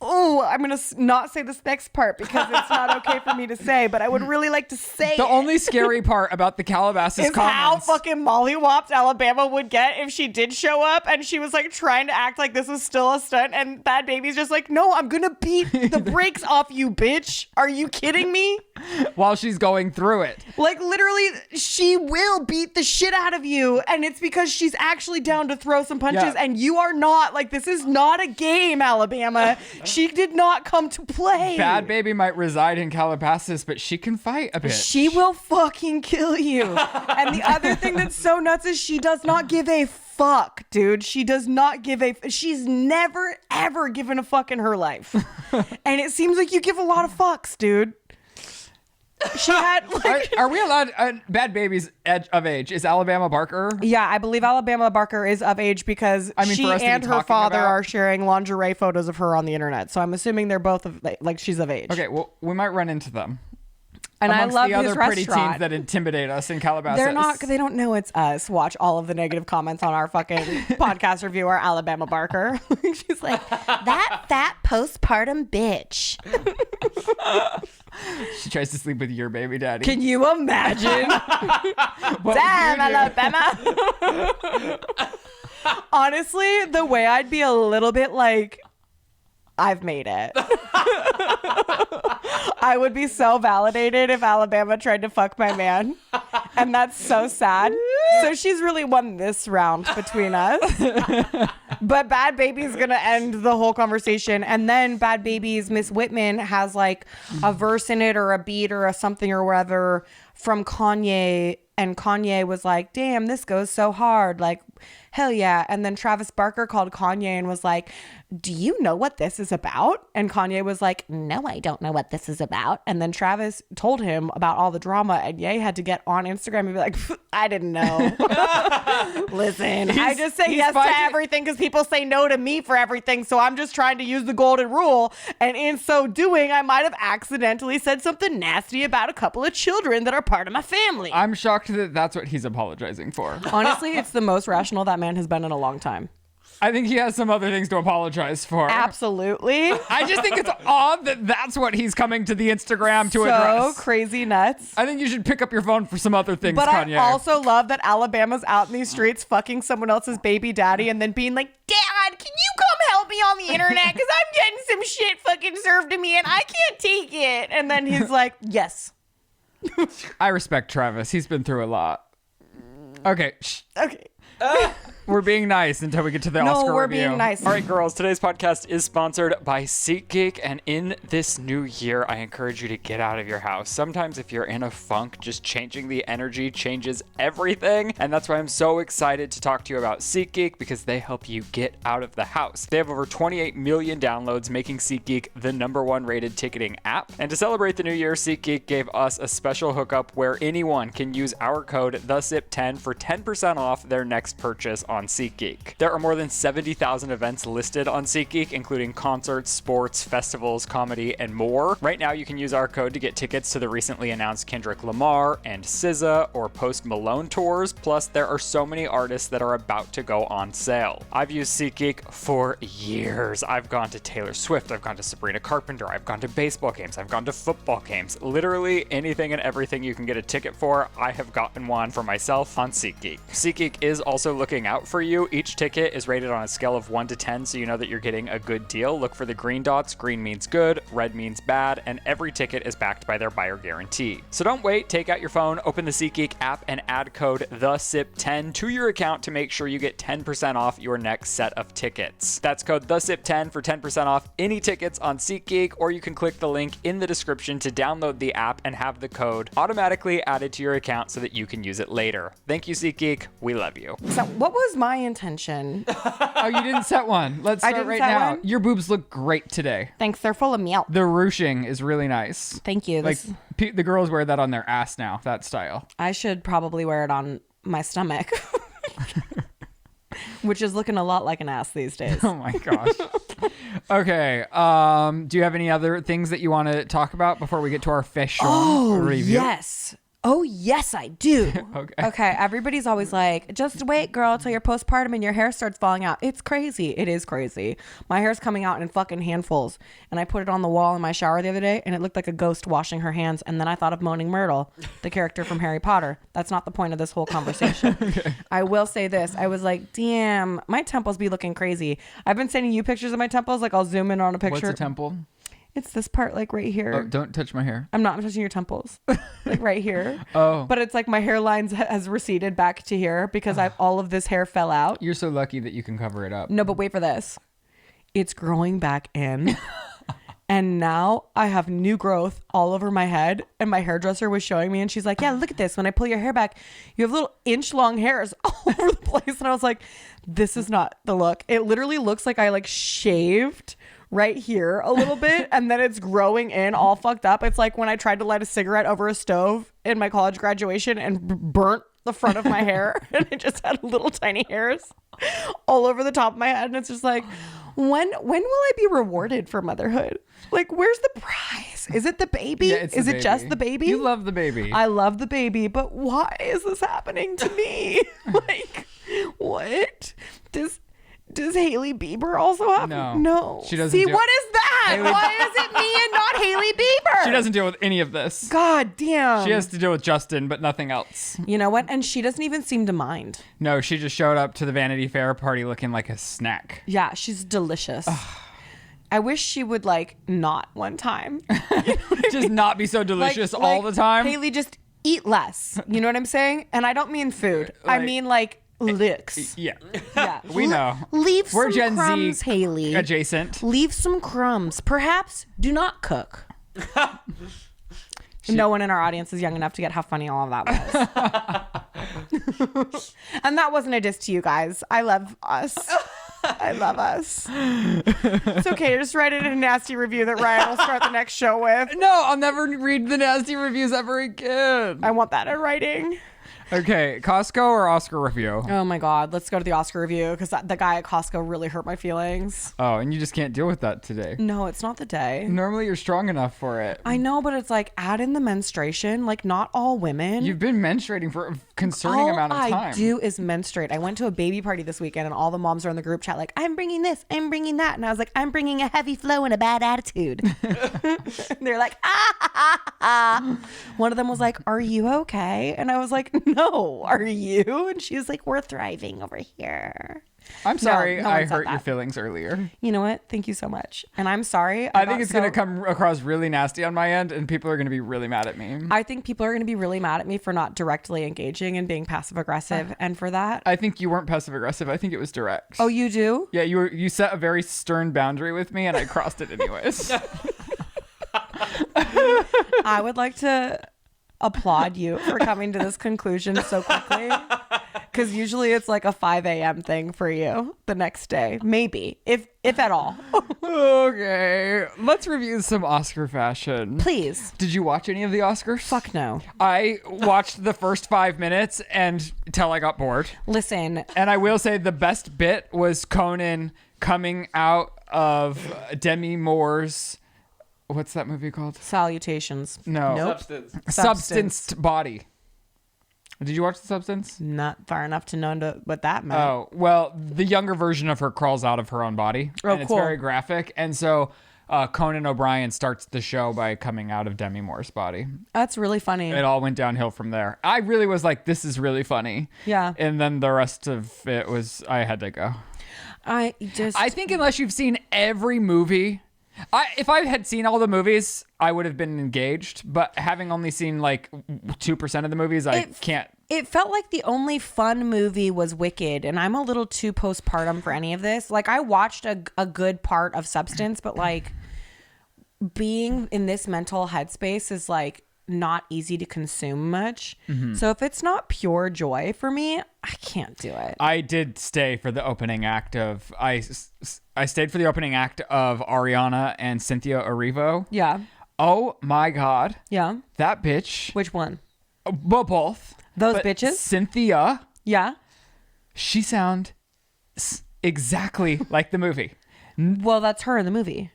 I'm gonna not say this next part because it's not okay for me to say, but I would really like to say the only scary part about the Calabasas is Commons how fucking mollywopped Alabama would get if she did show up and she was like trying to act like this was still a stunt, and Bad Baby's just like, no, I'm gonna beat the brakes off you, bitch. Are you kidding me? while she's going through it. Like, literally, she will beat the shit out of you, and it's because she's actually down to throw some punches, and you are not. Like, this is not a game, Alabama. She did not come to play. Bad Baby might reside in Calabasas, but she can fight a bit. She will fucking kill you. And the other thing that's so nuts is she does not give a fuck, dude. She does not give she's never, ever given a fuck in her life. And it seems like you give a lot of fucks, dude. She had like... Are we allowed... Bad Baby's of age. Is Alabama Barker? Yeah, I believe Alabama Barker is of age because she and her father are sharing lingerie photos of her on the internet. So I'm assuming they're both she's of age. Okay, well, we might run into them. And amongst I love the other his pretty restaurant. teens that intimidate us in Calabasas. They're not, they don't know it's us. Watch all of the negative comments on our fucking podcast reviewer, Alabama Barker. She's like, that fat postpartum bitch. She tries to sleep with your baby daddy. Can you imagine? Damn, Alabama. Honestly, the way I'd be a little bit like, I've made it. I would be so validated if Alabama tried to fuck my man. And that's so sad. So she's really won this round between us. But Bad Baby's going to end the whole conversation. And then Bad Baby's Miss Whitman has like a verse in it or a beat or a something or whatever from Kanye. And Kanye was like, damn, this goes so hard. Like, hell yeah. And then Travis Barker called Kanye and was like, do you know what this is about? And Kanye was like, no, I don't know what this is about. And then Travis told him about all the drama, and Ye had to get on Instagram and be like, I didn't know. Listen, I just say yes to everything because people say no to me for everything. So I'm just trying to use the golden rule. And in so doing, I might have accidentally said something nasty about a couple of children that are part of my family. I'm shocked that that's what he's apologizing for. Honestly, it's the most rational that man has been in a long time. I think he has some other things to apologize for. Absolutely. I just think it's odd that that's what he's coming to the Instagram to address. So crazy nuts. I think you should pick up your phone for some other things, but Kanye. I also love that Alabama's out in these streets fucking someone else's baby daddy and then being like, Dad, can you come help me on the internet? Because I'm getting some shit fucking served to me and I can't take it. And then he's like, yes. I respect Travis. He's been through a lot. Okay. Shh. Okay. We're being nice until we get to the Oscar No, we're review. being nice. All right, girls, today's podcast is sponsored by SeatGeek, and in this new year, I encourage you to get out of your house. Sometimes if you're in a funk, just changing the energy changes everything, and that's why I'm so excited to talk to you about SeatGeek, because they help you get out of the house. They have over 28 million downloads, making SeatGeek the #1 rated ticketing app. And to celebrate the new year, SeatGeek gave us a special hookup where anyone can use our code THESIP10 for 10% off their next purchase on SeatGeek. There are more than 70,000 events listed on SeatGeek, including concerts, sports, festivals, comedy, and more. Right now, you can use our code to get tickets to the recently announced Kendrick Lamar and SZA or Post Malone tours. Plus, there are so many artists that are about to go on sale. I've used SeatGeek for years. I've gone to Taylor Swift, I've gone to Sabrina Carpenter, I've gone to baseball games, I've gone to football games. Literally anything and everything you can get a ticket for, I have gotten one for myself on SeatGeek. SeatGeek is also looking out for you. Each ticket is rated on a scale of 1 to 10, so you know that you're getting a good deal. Look for the green dots. Green means good, red means bad, and every ticket is backed by their buyer guarantee. So don't wait. Take out your phone, open the SeatGeek app, and add code THESIP10 to your account to make sure you get 10% off your next set of tickets. That's code THESIP10 for 10% off any tickets on SeatGeek, or you can click the link in the description to download the app and have the code automatically added to your account so that you can use it later. Thank you, SeatGeek. We love you. So what was my intention? Oh, you didn't set one. Let's start right set now. one? Your boobs look great today. Thanks, they're full of milk. The ruching is really nice. Thank you. Like the girls wear that on their ass now, that style. I should probably wear it on my stomach. Which is looking a lot like an ass these days. Oh my gosh. Okay. Do you have any other things that you want to talk about before we get to our official review? Yes. Oh, yes, I do. Okay. Everybody's always like, just wait, girl, till you're postpartum and your hair starts falling out. It's crazy. It is crazy. My hair's coming out in fucking handfuls. And I put it on the wall in my shower the other day and it looked like a ghost washing her hands. And then I thought of Moaning Myrtle, the character from Harry Potter. That's not the point of this whole conversation. Okay. I will say this. I was like, damn, my temples be looking crazy. I've been sending you pictures of my temples. Like I'll zoom in on a picture. What's a temple? It's this part like right here. Oh, don't touch my hair. I'm not touching your temples. Like right here. Oh. But it's like my hairline has receded back to here because all of this hair fell out. You're so lucky that you can cover it up. No, but wait for this. It's growing back in. And now I have new growth all over my head. And my hairdresser was showing me and she's like, yeah, look at this. When I pull your hair back, you have little inch-long hairs all over the place. And I was like, this is not the look. It literally looks like I like shaved right here a little bit and then it's growing in all fucked up. It's like when I tried to light a cigarette over a stove in my college graduation and burnt the front of my hair and I just had little tiny hairs all over the top of my head. And it's just like, when will I be rewarded for motherhood? Like, where's the prize? Is it the baby? Yeah, it's is the it baby. just the baby? You love the baby. I love the baby, but why is this happening to me? Like, what? Does Hailey Bieber also have? No. She doesn't. See, what is that? Hailey... Why is it me and not Hailey Bieber? She doesn't deal with any of this. God damn. She has to deal with Justin, but nothing else. You know what? And she doesn't even seem to mind. No, she just showed up to the Vanity Fair party looking like a snack. Yeah, she's delicious. I wish she would like not one time. You know just I mean? Not be so delicious all the time. Hailey, just eat less. You know what I'm saying? And I don't mean food. I mean like licks. Yeah. We know. Leave We're some Gen crumbs, Z Hailey. adjacent. Leave some crumbs. Perhaps do not cook. No one in our audience is young enough to get how funny all of that was. And that wasn't a diss to you guys. I love us. I love us. It's okay. Just write it in a nasty review that Ryan will start the next show with. No, I'll never read the nasty reviews ever again. I want that in writing. Okay, Costco or Oscar review? Oh my God. Let's go to the Oscar review because the guy at Costco really hurt my feelings. Oh, and you just can't deal with that today. No, it's not the day. Normally you're strong enough for it. I know, but it's like add in the menstruation. Like not all women. You've been menstruating for a concerning amount of time. All I do is menstruate. I went to a baby party this weekend and all the moms are in the group chat like, I'm bringing this, I'm bringing that. And I was like, I'm bringing a heavy flow and a bad attitude. They're like, ah. One of them was like, are you okay? And I was like, no, are you? And she was like, we're thriving over here. I'm sorry no I one said hurt your that. feelings earlier. You know what? Thank you so much. And I'm sorry. I think it's going to come across really nasty on my end and people are going to be really mad at me. I think people are going to be really mad at me for not directly engaging and being passive aggressive. And for that, I think you weren't passive aggressive. I think it was direct. oh, you do? Yeah, you set a very stern boundary with me and I crossed it anyways. I would like to applaud you for coming to this conclusion so quickly. Because usually it's like a 5 a.m. thing for you the next day. Maybe. If at all. Okay. Let's review some Oscar fashion. Please. Did you watch any of the Oscars? Fuck no. I watched the first 5 minutes until I got bored. Listen. And I will say the best bit was Conan coming out of Demi Moore's, what's that movie called? Salutations. No. Nope. Substanced Body. Did you watch The Substance? Not far enough to know what that meant. Oh, well, the younger version of her crawls out of her own body. Oh, and it's cool. very graphic. And so Conan O'Brien starts the show by coming out of Demi Moore's body. That's really funny. It all went downhill from there. I really was like, this is really funny. Yeah. And then the rest of it was, I had to go. I think unless you've seen every movie, if I had seen all the movies, I would have been engaged. But having only seen like 2% of the movies, I can't. It felt like the only fun movie was Wicked, and I'm a little too postpartum for any of this. Like I watched a good part of Substance, but like being in this mental headspace is like not easy to consume much. Mm-hmm. So if it's not pure joy for me, I can't do it. I did stay for the opening act of I stayed for the opening act of Ariana and Cynthia Erivo. Yeah. Oh my God. Yeah. That bitch. Which one? Well, both. Those but bitches? Cynthia. Yeah. She sound exactly like the movie. Well, that's her in the movie.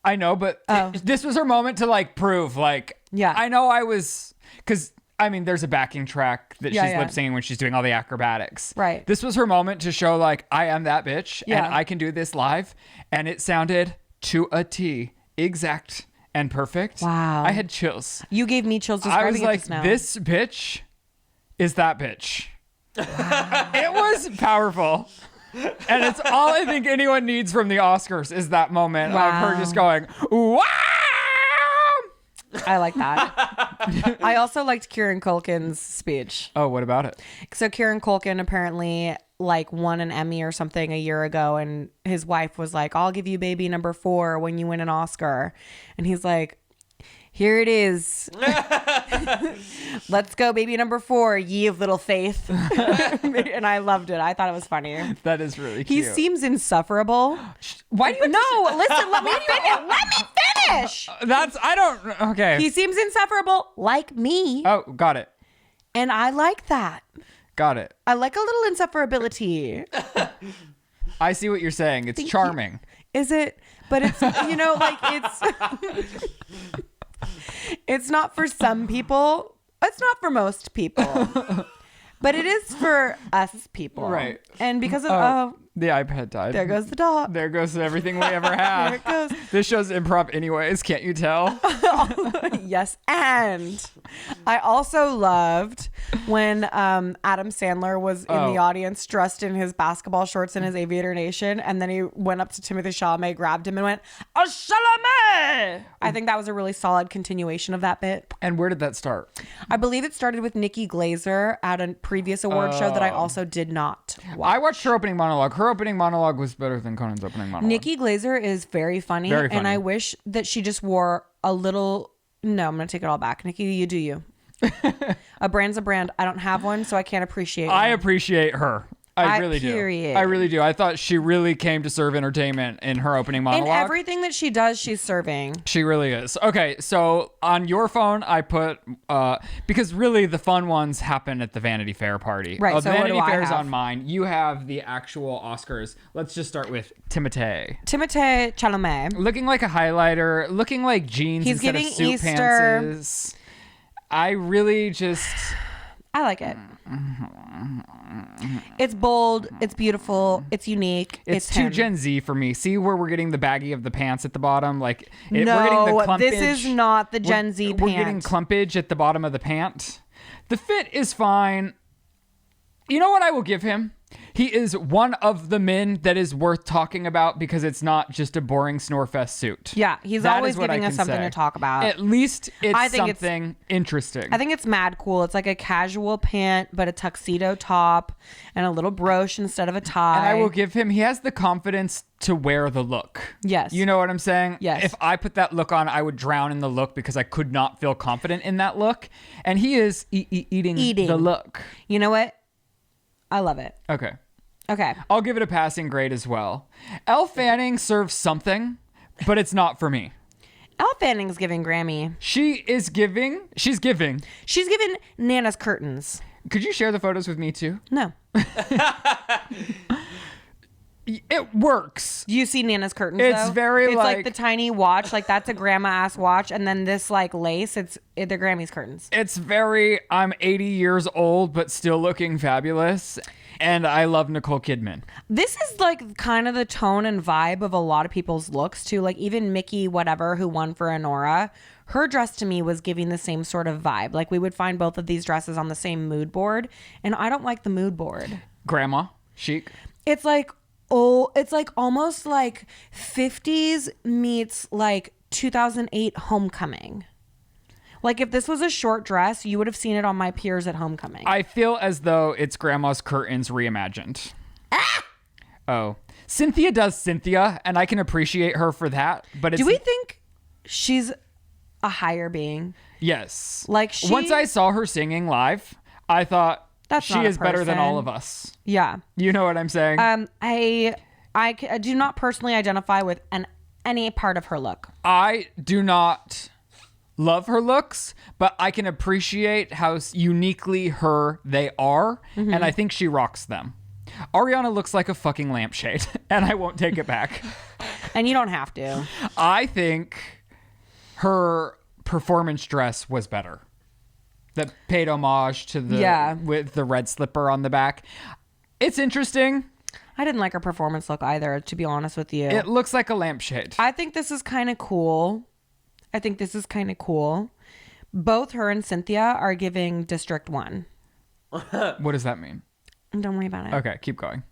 I know, but this was her moment to like prove like, yeah, I know I was, because I mean, there's a backing track that she's lip singing when she's doing all the acrobatics. Right. This was her moment to show like, I am that bitch and I can do this live. And it sounded to a T, exact and perfect. Wow. I had chills. You gave me chills describing I was like, it just now. this bitch is that bitch. It was powerful. And it's all I think anyone needs from the Oscars is that moment of her just going, wow! I like that. I also liked Kieran Culkin's speech. Oh, what about it? So Kieran Culkin apparently like won an Emmy or something a year ago, and his wife was like, I'll give you baby number 4 when you win an Oscar. And he's like, here it is. Let's go, baby number 4, ye of little faith. And I loved it. I thought it was funny. That is really He cute. seems insufferable. Why do you No, listen, let me finish. Let me finish. I don't, okay. He seems insufferable like me. Oh, got it. And I like that. Got it. I like a little insufferability. I see what you're saying. It's charming. Is it? But it's, you know, like it's... It's not for some people. It's not for most people. But it is for us people. Right. And because of... the iPad died. There goes the dog. There goes everything we ever had. There it goes. This show's improv anyways, can't you tell? Yes. And I also loved when Adam Sandler was in the audience dressed in his basketball shorts and his Aviator Nation. And then he went up to Timothée Chalamet, grabbed him and went, "Oh, Chalamet!" I think that was a really solid continuation of that bit. And where did that start? I believe it started with Nikki Glazer at a previous award show that I also did not watch. I watched her opening monologue. Her opening monologue was better than Conan's opening monologue. Nikki Glazer is very funny, Very funny. and I wish that she just wore a little... No, I'm going to take it all back. Nikki, you do you. A brand's a brand. I don't have one, so I can't appreciate I her. appreciate her. I really period. do. I really do. I thought she really came to serve entertainment in her opening monologue. In everything that she does, she's serving. She really is. Okay, so on your phone, I put because really the fun ones happen at the Vanity Fair party. Right. So Vanity what do I Fair's have? on mine. You have the actual Oscars. Let's just start with Timothée. Timothée Chalamet. Looking like a highlighter, looking like jeans He's instead of giving suit Easter. pantses. I really just... I like it. It's bold. It's beautiful. It's unique. It's too him. Gen Z for me. See where we're getting the baggy of the pants at the bottom? Like No, we're getting the clumpage. this is not the Gen Z We're pant. getting clumpage at the bottom of the pant. The fit is fine. You know what I will give him? He is one of the men that is worth talking about because it's not just a boring Snorefest suit. Yeah, he's That always is what I giving us can something say. to talk about. At least it's I think something interesting. I think it's mad cool. It's like a casual pant, but a tuxedo top and a little brooch instead of a tie. And I will give him, he has the confidence to wear the look. Yes. You know what I'm saying? Yes. If I put that look on, I would drown in the look because I could not feel confident in that look. And he is eating the look. You know what? I love it. Okay. Okay. I'll give it a passing grade as well. Elle Fanning serves something, but it's not for me. Elle Fanning's giving Grammy. She's giving. She's giving Nana's curtains. Could you share the photos with me too? No. It works. Do you see Nana's curtains? It's though? very It's like- like the tiny watch, like that's a grandma ass watch, and then this like lace. They're Grammy's curtains. It's very, I'm 80 years old, but still looking fabulous. And I love Nicole Kidman. This is like kind of the tone and vibe of a lot of people's looks too. Like even Mickey, whatever, who won for Honora, her dress to me was giving the same sort of vibe. Like we would find both of these dresses on the same mood board, and I don't like the mood board. Grandma chic. It's like, oh, it's like almost like 50s meets like 2008 Homecoming. Like if this was a short dress, you would have seen it on my peers at Homecoming. I feel as though it's Grandma's curtains reimagined. Oh. Cynthia does Cynthia, and I can appreciate her for that. But it's, Do we think she's a higher being? Yes. Like Once I saw her singing live, I thought That's she not a is better than all person. of us. Yeah. You know what I'm saying? I do not personally identify with any part of her look. I do not love her looks, but I can appreciate how uniquely her they are, and I think she rocks them. Ariana looks like a fucking lampshade, and I won't take it back. And you don't have to. I think her performance dress was better. That paid homage to the with the red slipper on the back. It's interesting. I didn't like her performance look either, to be honest with you. It looks like a lampshade. I think this is kind of cool. Both her and Cynthia are giving District 1. What does that mean? Don't worry about it. Okay, keep going.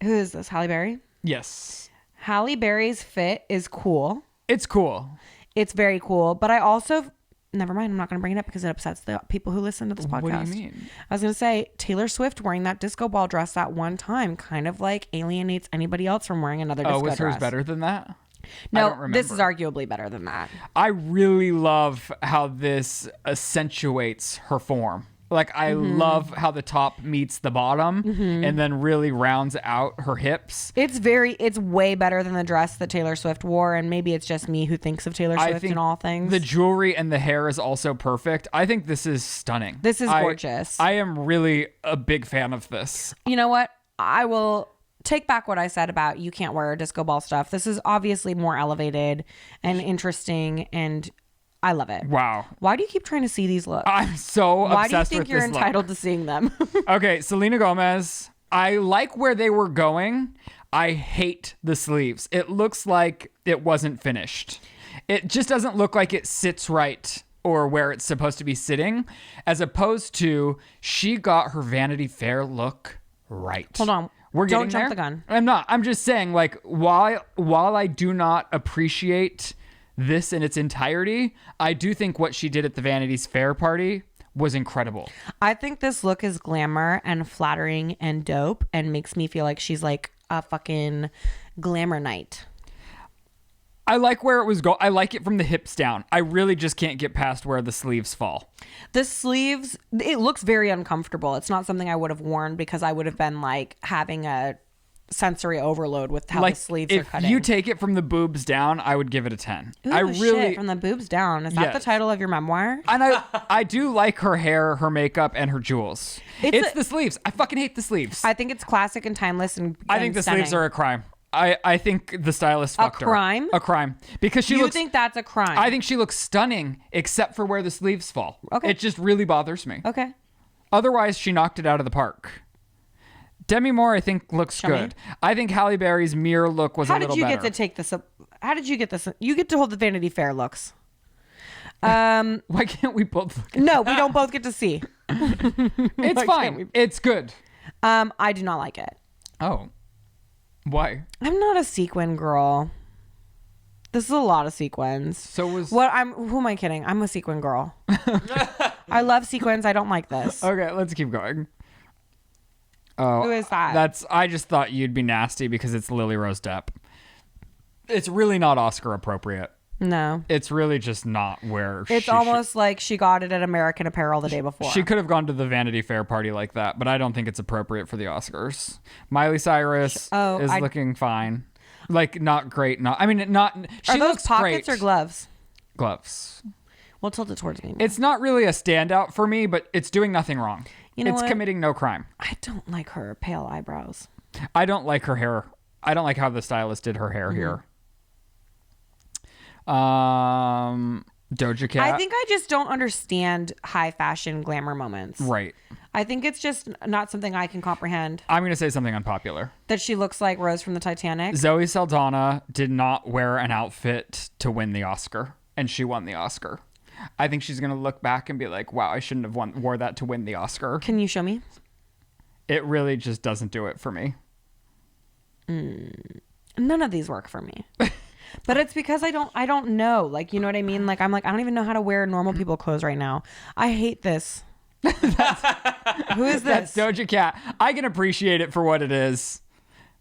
Who is this? Halle Berry? Yes. Halle Berry's fit is cool. It's cool. It's very cool. But I also... Never mind. I'm not going to bring it up because it upsets the people who listen to this podcast. What do you mean? I was going to say Taylor Swift wearing that disco ball dress that one time kind of like alienates anybody else from wearing another disco dress. Was hers better than that? I No, don't remember. this is arguably better than that. I really love how this accentuates her form. Like, I love how the top meets the bottom and then really rounds out her hips. It's way better than the dress that Taylor Swift wore, and maybe it's just me who thinks of Taylor Swift in all things. The jewelry and the hair is also perfect. I think this is stunning. This is gorgeous. I am really a big fan of this. You know what? I will take back what I said about you can't wear disco ball stuff. This is obviously more elevated and interesting, and I love it. Wow. Why do you keep trying to see these looks? I'm so Why obsessed do you think with you're this entitled look. to seeing them? Okay, Selena Gomez. I like where they were going. I hate the sleeves. It looks like it wasn't finished. It just doesn't look like it sits right or where it's supposed to be sitting, as opposed to she got her Vanity Fair look right. Hold on. We're Don't getting jump there. the gun. I'm not. I'm just saying, like, while I do not appreciate this in its entirety, I do think what she did at the Vanity Fair party was incredible. I think this look is glamour and flattering and dope and makes me feel like she's like a fucking glamour knight. I like where it was I like it from the hips down. I really just can't get past where the sleeves fall. The sleeves, it looks very uncomfortable. It's not something I would have worn because I would have been like having a sensory overload with how Like, the sleeves are cutting. if you take it from the boobs down, I would give it a 10. Ooh, I really shit, from the boobs down. Is that the Yes. title of your memoir? And I do like her hair, her makeup, and her jewels. It's the sleeves. I fucking hate the sleeves. I think it's classic and timeless and I think the stunning. sleeves are a crime. I think the stylist fucked her. crime? A crime. Because she You looks... think that's a crime? I think she looks stunning except for where the sleeves fall. Okay. It just really bothers me. Okay. Otherwise, she knocked it out of the park. Demi Moore, I think, looks Show me. good. I think Halle Berry's mirror look was a How little did you better. get to take this up? How did you get this? You get to hold the Vanity Fair looks. Why can't we both look at No, we don't both get to see. It's Why fine. can't It's good. I do not like it. Oh. Why? I'm not a sequin girl. This is a lot of sequins. So was... Who am I kidding? I'm a sequin girl. I love sequins. I don't like this. Okay, let's keep going. Oh, Who is that? I just thought you'd be nasty because it's Lily Rose Depp. It's really not Oscar appropriate. No. It's really just not where It's almost like she got it at American Apparel the day before. She could have gone to the Vanity Fair party like that, but I don't think it's appropriate for the Oscars. Miley Cyrus is looking fine. Like, not great. She Are those looks pockets great. or gloves? Gloves. Well, tilt it towards me. It's not really a standout for me, but it's doing nothing wrong. You know it's what? committing no crime. I don't like her pale eyebrows. I don't like her hair. I don't like how the stylist did her hair here. Doja Cat. I think I just don't understand high fashion glamour moments. Right. I think it's just not something I can comprehend. I'm going to say something unpopular. That she looks like Rose from the Titanic. Zoe Saldana did not wear an outfit to win the Oscar, and she won the Oscar. I think she's going to look back and be like, wow, I shouldn't have wore that to win the Oscar. Can you show me? It really just doesn't do it for me. None of these work for me. But it's because I don't know. Like, you know what I mean? Like, I'm like, I don't even know how to wear normal people clothes right now. I hate this. Who is this? That's Doja Cat. I can appreciate it for what it is.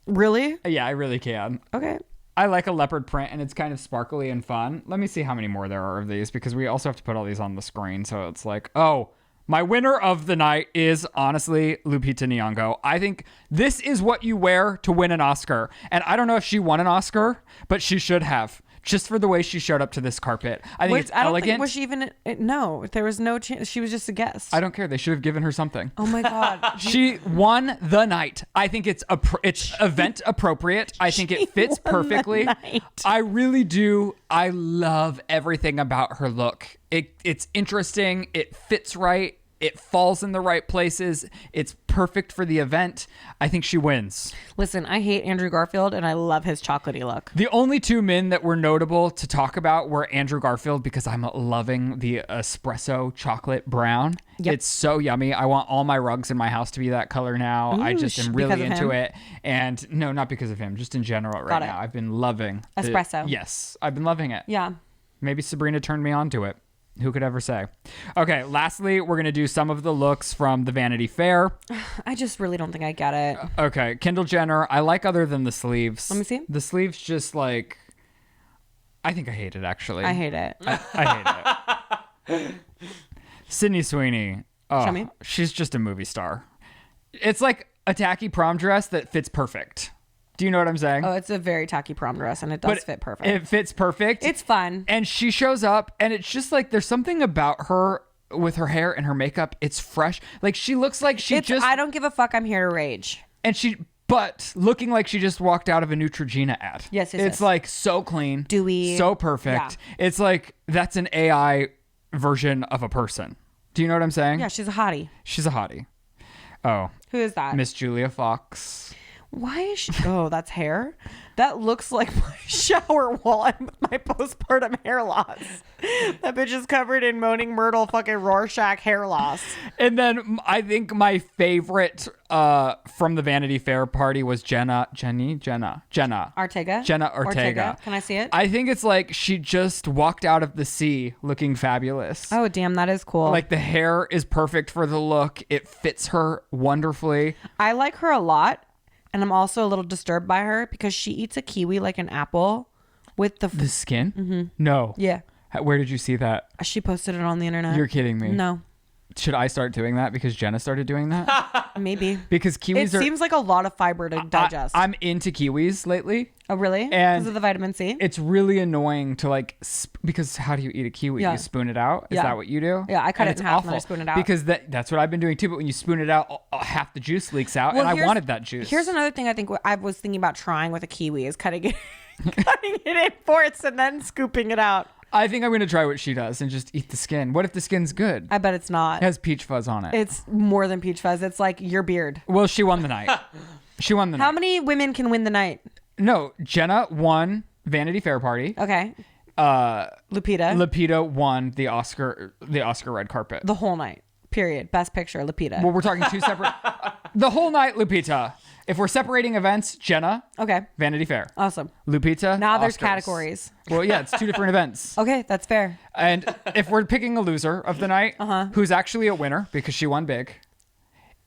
Really? Yeah, I really can. Okay. I like a leopard print, and it's kind of sparkly and fun. Let me see how many more there are of these, because we also have to put all these on the screen. So it's like, oh, my winner of the night is honestly Lupita Nyong'o. I think this is what you wear to win an Oscar. And I don't know if she won an Oscar, but she should have. Just for the way she showed up to this carpet. I think it's elegant. Was she even... No, there was no chance. She was just a guest. I don't care. They should have given her something. Oh my God. She won the night. I think it's event appropriate. I think it fits perfectly. I really do. I love everything about her look. It's interesting. It fits right. It falls in the right places. It's perfect for the event. I think she wins. Listen, I hate Andrew Garfield and I love his chocolatey look. The only two men that were notable to talk about were Andrew Garfield, because I'm loving the espresso chocolate brown. Yep. It's so yummy. I want all my rugs in my house to be that color now. I just am really into it. And no, not because of him, just in general right now. I've been loving espresso. Yes, I've been loving it. Yeah. Maybe Sabrina turned me on to it. Who could ever say? Okay, lastly, we're going to do some of the looks from the Vanity Fair. I just really don't think I get it. Okay, Kendall Jenner, I like other than the sleeves. Let me see. The sleeves just like... I think I hate it, actually. I hate it. I hate it. Sydney Sweeney. Oh, Show me. She's just a movie star. It's like a tacky prom dress that fits perfect. Do you know what I'm saying? Oh, it's a very tacky prom dress and it does fit perfect. It fits perfect. It's fun. And she shows up and it's just like there's something about her with her hair and her makeup. It's fresh. Like she looks like I don't give a fuck. I'm here to rage. But looking like she just walked out of a Neutrogena ad. Yes. It's like so clean. Dewy. So perfect. Yeah. It's like that's an AI version of a person. Do you know what I'm saying? Yeah, she's a hottie. She's a hottie. Oh. Who is that? Miss Julia Fox. Why is she... Oh, that's hair? That looks like my shower wall and my postpartum hair loss. That bitch is covered in Moaning Myrtle fucking Rorschach hair loss. And then I think my favorite from the Vanity Fair party was Jenna Ortega? Jenna Ortega. Can I see it? I think it's like she just walked out of the sea looking fabulous. Oh, damn, that is cool. Like the hair is perfect for the look. It fits her wonderfully. I like her a lot. And I'm also a little disturbed by her because she eats a kiwi like an apple. with The skin? Mm-hmm. No. Yeah. Where did you see that? She posted it on the internet. You're kidding me. No. Should I start doing that because Jenna started doing that? Maybe. Because kiwis it seems like a lot of fiber to digest. I'm into kiwis lately. Oh, really? And because of the vitamin C? It's really annoying to like, because how do you eat a kiwi? Yeah. You spoon it out? Is Yeah. that what you do? Yeah, I cut And it it's in half awful and then I spoon it out. Because that's what I've been doing too, but when you spoon it out, half the juice leaks out, Well, and I here's- wanted that juice. Here's another thing I think I was thinking about trying with a kiwi is cutting it, cutting it in fourths and then scooping it out. I think I'm going to try what she does and just eat the skin. What if the skin's good? I bet it's not. It has peach fuzz on it. It's more than peach fuzz. It's like your beard. Well, she won the night. She won the night. How many women can win the night? No, Jenna won Vanity Fair party. Okay. Lupita. Lupita won the Oscar red carpet. The whole night. Period. Best picture, Lupita. Well, we're talking two separate. The whole night, Lupita. If we're separating events, Jenna, Okay. Vanity Fair. Awesome. Lupita, Now there's Oscars. categories. Well, yeah, it's two different events. Okay, that's fair. And if we're picking a loser of the night, who's actually a winner because she won big,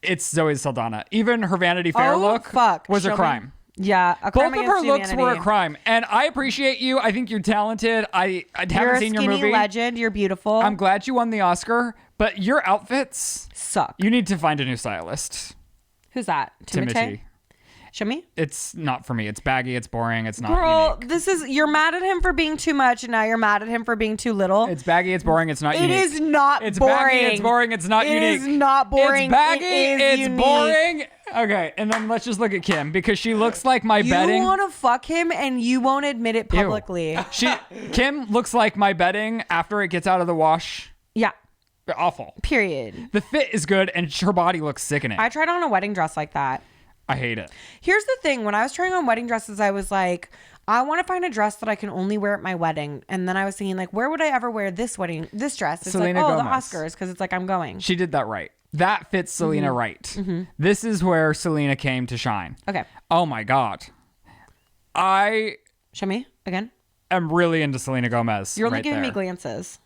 it's Zoe Saldana. Even her Vanity Fair look was Show a me. crime. Yeah, a crime Both of against her looks were a humanity. crime. And I appreciate you. I think you're talented. I haven't You're a seen skinny your movie. legend. You're beautiful. I'm glad you won the Oscar, but your outfits Suck. You need to find a new stylist. Who's that? Timothy. Show me. It's not for me. It's baggy. It's boring. It's not Girl, unique. you're mad at him for being too much, and now you're mad at him for being too little. It's baggy. It's boring. It's not It unique. is not It's boring. baggy. It's boring. It's not unique. It is not boring. It's baggy. It is It's unique. boring. Okay, and then let's just look at Kim because she looks like my bedding. You want to fuck him, and you won't admit it publicly. Kim looks like my bedding after it gets out of the wash. Yeah. Awful. Period. The fit is good, and her body looks sickening. I tried on a wedding dress like that. I hate it. Here's the thing. When I was trying on wedding dresses, I was like, I want to find a dress that I can only wear at my wedding. And then I was thinking, like, where would I ever wear this dress? It's Selena like, oh, Gomez. the Oscars, because it's like, I'm going. She did that right. That fits Selena right. This is where Selena came to shine. Okay. Oh my God. I Show me again. am really into Selena Gomez. You're only right giving me there. glances.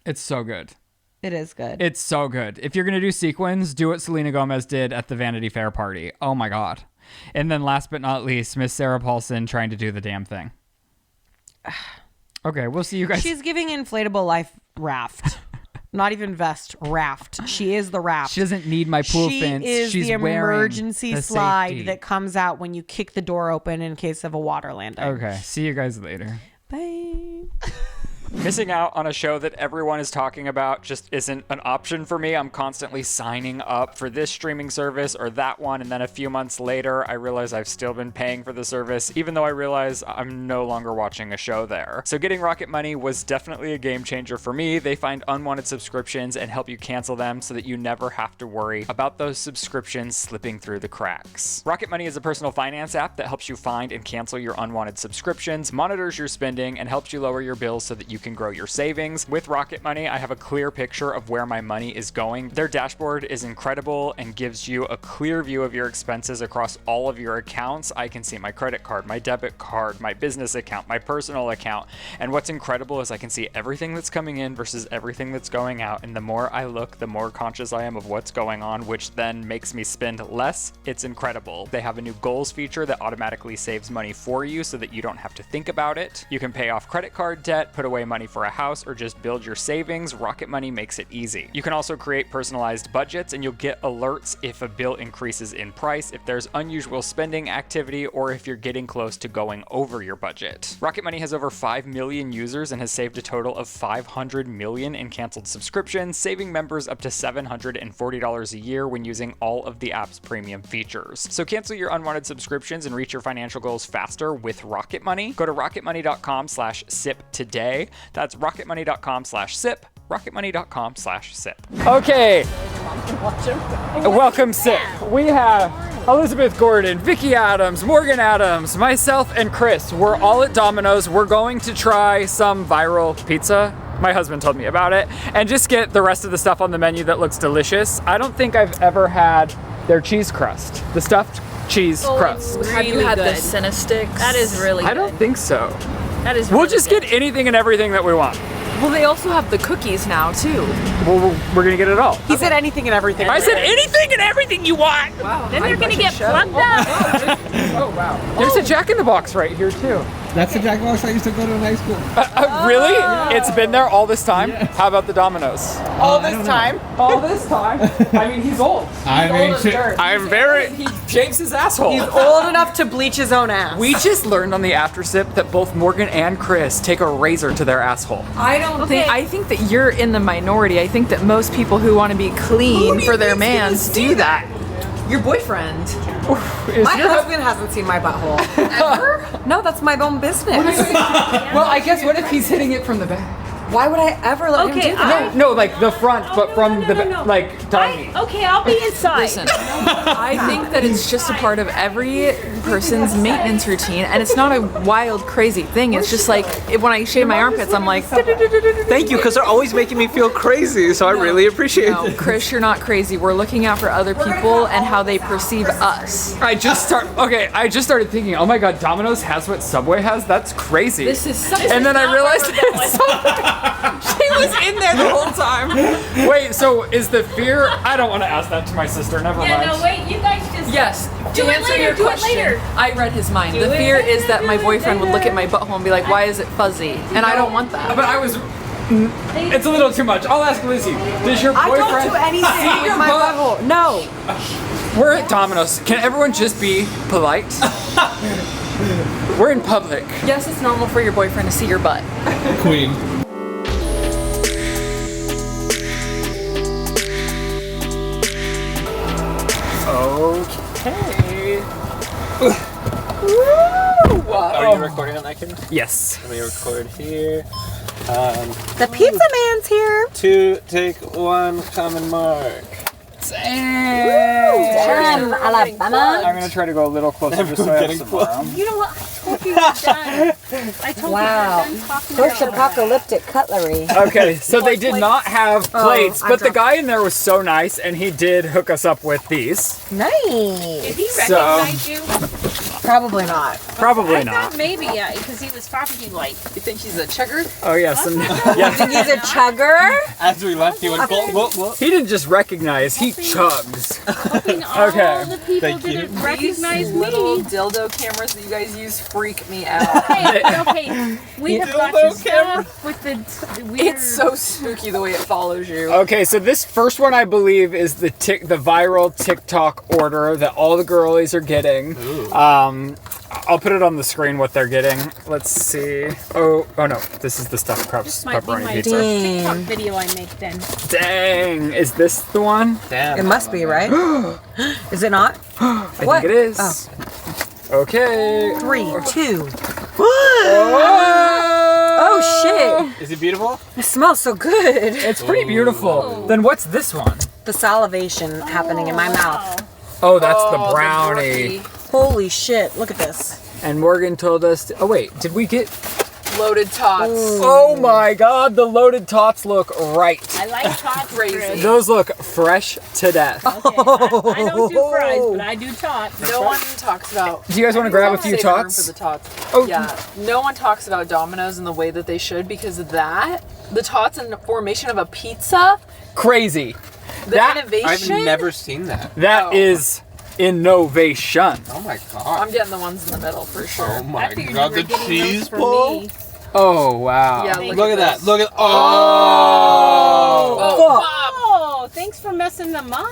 It's so good. It is good. It's so good. If you're going to do sequins, do what Selena Gomez did at the Vanity Fair party. Oh my God. And then last but not least, Miss Sarah Paulson trying to do the damn thing. Okay, we'll see you guys. She's giving inflatable life raft. Not even vest, raft. She is the raft. She doesn't need my pool fins. She is She's the wearing emergency the slide safety. that comes out when you kick the door open in case of a water landing. Okay, see you guys later. Bye. Missing out on a show that everyone is talking about just isn't an option for me. I'm constantly signing up for this streaming service or that one, and then a few months later, I realize I've still been paying for the service, even though I realize I'm no longer watching a show there. So getting Rocket Money was definitely a game changer for me. They find unwanted subscriptions and help you cancel them so that you never have to worry about those subscriptions slipping through the cracks. Rocket Money is a personal finance app that helps you find and cancel your unwanted subscriptions, monitors your spending, and helps you lower your bills so that you can grow your savings. With Rocket Money, I have a clear picture of where my money is going. Their dashboard is incredible and gives you a clear view of your expenses across all of your accounts. I can see my credit card, my debit card, my business account, my personal account. And what's incredible is I can see everything that's coming in versus everything that's going out. And the more I look, the more conscious I am of what's going on, which then makes me spend less. It's incredible. They have a new goals feature that automatically saves money for you so that you don't have to think about it. You can pay off credit card debt, put away money for a house, or just build your savings. Rocket Money makes it easy. You can also create personalized budgets, and you'll get alerts if a bill increases in price, if there's unusual spending activity, or if you're getting close to going over your budget. Rocket Money has over 5 million users and has saved a total of $500 million in canceled subscriptions, saving members up to $740 a year when using all of the app's premium features. So cancel your unwanted subscriptions and reach your financial goals faster with Rocket Money. Go to rocketmoney.com/sip today. That's rocketmoney.com/sip. rocketmoney.com/sip. Okay. Welcome, Sip. We have Elizabeth Gordon, Vicky Adams, Morgan Adams, myself, and Chris. We're all at Domino's. We're going to try some viral pizza. My husband told me about it. And just get the rest of the stuff on the menu that looks delicious. I don't think I've ever had their cheese crust. The stuffed cheese crust. Really Have you had good. the Cinestics? That is really good. I don't think so. That is We'll really just good. get anything and everything that we want. Well, they also have the cookies now too. Well, we're gonna get it all. He said anything and everything. I said anything and everything you want. Wow. Then they're gonna get plugged up. Oh wow. There's a Jack in the Box right here too. That's the Jack in the Box I used to go to in high school. Really? It's been there all this time? Yeah. How about the Domino's? All this time? All this time? I mean, he's old. I'm very... He shaves his asshole. He's old enough to bleach his own ass. We just learned on the after sip that both Morgan and Chris take a razor to their asshole. I don't think. I think that you're in the minority. I think that most people who want to be clean for their mans do that. Your boyfriend. My husband hasn't seen my butthole. Ever? No, that's my own business. Well, I guess what if he's hitting it from the back? Why would I ever let him do that? No, like the front, but from the like tummy. Okay, I'll be inside. Listen, I think that it's just a part of every person's maintenance routine, and it's not a wild, crazy thing. It's just like when I shave my armpits, I'm like, Thank you, because they're always making me feel crazy, so I really appreciate no, it. Chris, you're not crazy. We're looking out for other people and how they perceive us. I just started thinking, oh my god, Domino's has what Subway has? That's crazy. This is something. And then I realized it's Subway. She was in there the whole time. Wait, so is the fear? I don't want to ask that to my sister. Never mind. Yeah, no, wait, you guys just. Yes. Do To it answer later, your do it question, later. I read his mind. Do The it fear later, is that my do it boyfriend would look at my later. butthole and be like, why is it fuzzy? And I don't want that. But I was. It's a little too much. I'll ask Lizzie. Does your I boyfriend don't do anything see with your my butt? butthole. No. We're at Domino's. Can everyone just be polite? We're in public. Yes, it's normal for your boyfriend to see your butt. Queen. Okay. Are you recording on that camera? Yes. Let me record here. The pizza man's here. 2, take 1, common mark. From Alabama. I'm gonna try to go a little closer just so I have some room. You know what? I told you it was done. I told Wow. you it was done talking First about apocalyptic cutlery. Okay, so they did not have plates, I but the dropped guy in there was so nice, and he did hook us up with these. Nice. Did he So- recognize you? Probably not. Probably I not. thought maybe, yeah, because he was talking like. You think she's a chugger? Oh yeah, some. Think Yeah. he's a chugger? As we left, he went, whoa. He didn't just recognize; he chugs. Hoping all Okay. the people Thank you. didn't recognize little me. dildo cameras that you guys use freak me out. Okay, we have got your stuff with the weird. It's so spooky the way it follows you. Okay, so this first one I believe is the viral TikTok order that all the girlies are getting. I'll put it on the screen what they're getting. Let's see. Oh no, this is the stuffed This might be pepperoni my pizza. TikTok video I make then. Dang, is this the one? Damn. It must be, right? Is it not? I What? think it is. Okay. 3, 2. Oh, Oh Is it beautiful? shit! It smells so good. It's pretty beautiful. Then what's this one? The salivation happening in my mouth. Oh, that's the brownie. Holy shit! Look at this. And Morgan told us. Oh wait, did we get? Loaded tots. Oh my God, the loaded tots look right. I like tots. Crazy. Those look fresh to death. Okay, I don't do fries, but I do tots. No one talks about. Do you guys want to grab a few Save room tots? For the tots. Oh. Yeah. No one talks about Domino's in the way that they should because of that. The tots and the formation of a pizza. Crazy. The That- innovation. I've never seen that. That is innovation. Oh my god. I'm getting the ones in the middle for sure. Oh my I figured god, you the were getting cheese those for ball? me. Oh wow. Yeah, Look at that. this. Look at. Oh! Oh, thanks for messing them up.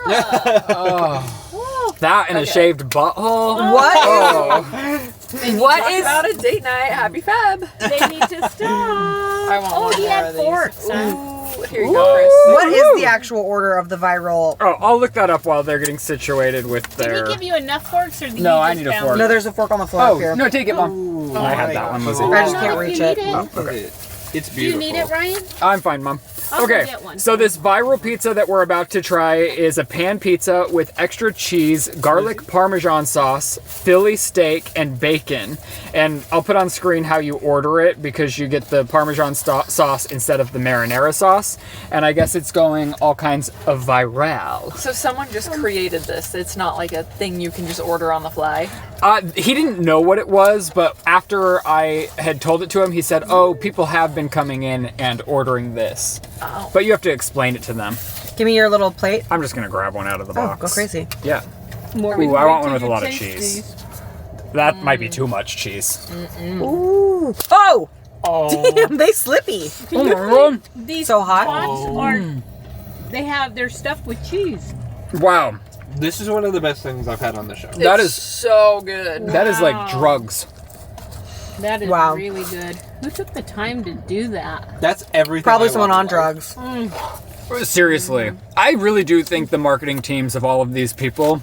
Oh. That and a shaved butthole. What? Oh. What is about a date night? Happy Fab. They need to stop. I want Oh, one he more had of these. forks. Huh? Ooh, here you go, Chris. What is the actual order of the viral? Oh, I'll look that up while they're getting situated with Did their. he give you enough forks, or did No, you I just need a found fork. it? No, there's a fork on the floor up Oh here. no, take it, Mom. I had that one, Lizzie. I just I don't can't know if reach you it. need Look at it. It's Do you beautiful. need it, Ryan? I'm fine, Mom. I'll go Okay, get one. so this viral pizza that we're about to try is a pan pizza with extra cheese, garlic parmesan sauce, Philly steak, and bacon. And I'll put on screen how you order it because you get the parmesan sauce instead of the marinara sauce. And I guess it's going all kinds of viral. So someone just created this. It's not like a thing you can just order on the fly. He didn't know what it was, but after I had told it to him, he said, "Oh, people have been coming in and ordering this. But you have to explain it to them. Give me your little plate. I'm just gonna grab one out of the Oh, box. go crazy. Yeah. Morgan, Ooh, I wait want one till with a you lot of taste cheese. these. That might be too much cheese. Ooh. Oh! Damn, they slippy. Oh my god. These So hot. pots are, they're stuffed with cheese. Wow. This is one of the best things I've had on the show. That is so good. that is like drugs. That is Wow. really good. Who took the time to do that? That's everything. Probably I someone love on in life. drugs. Seriously. I really do think the marketing teams of all of these people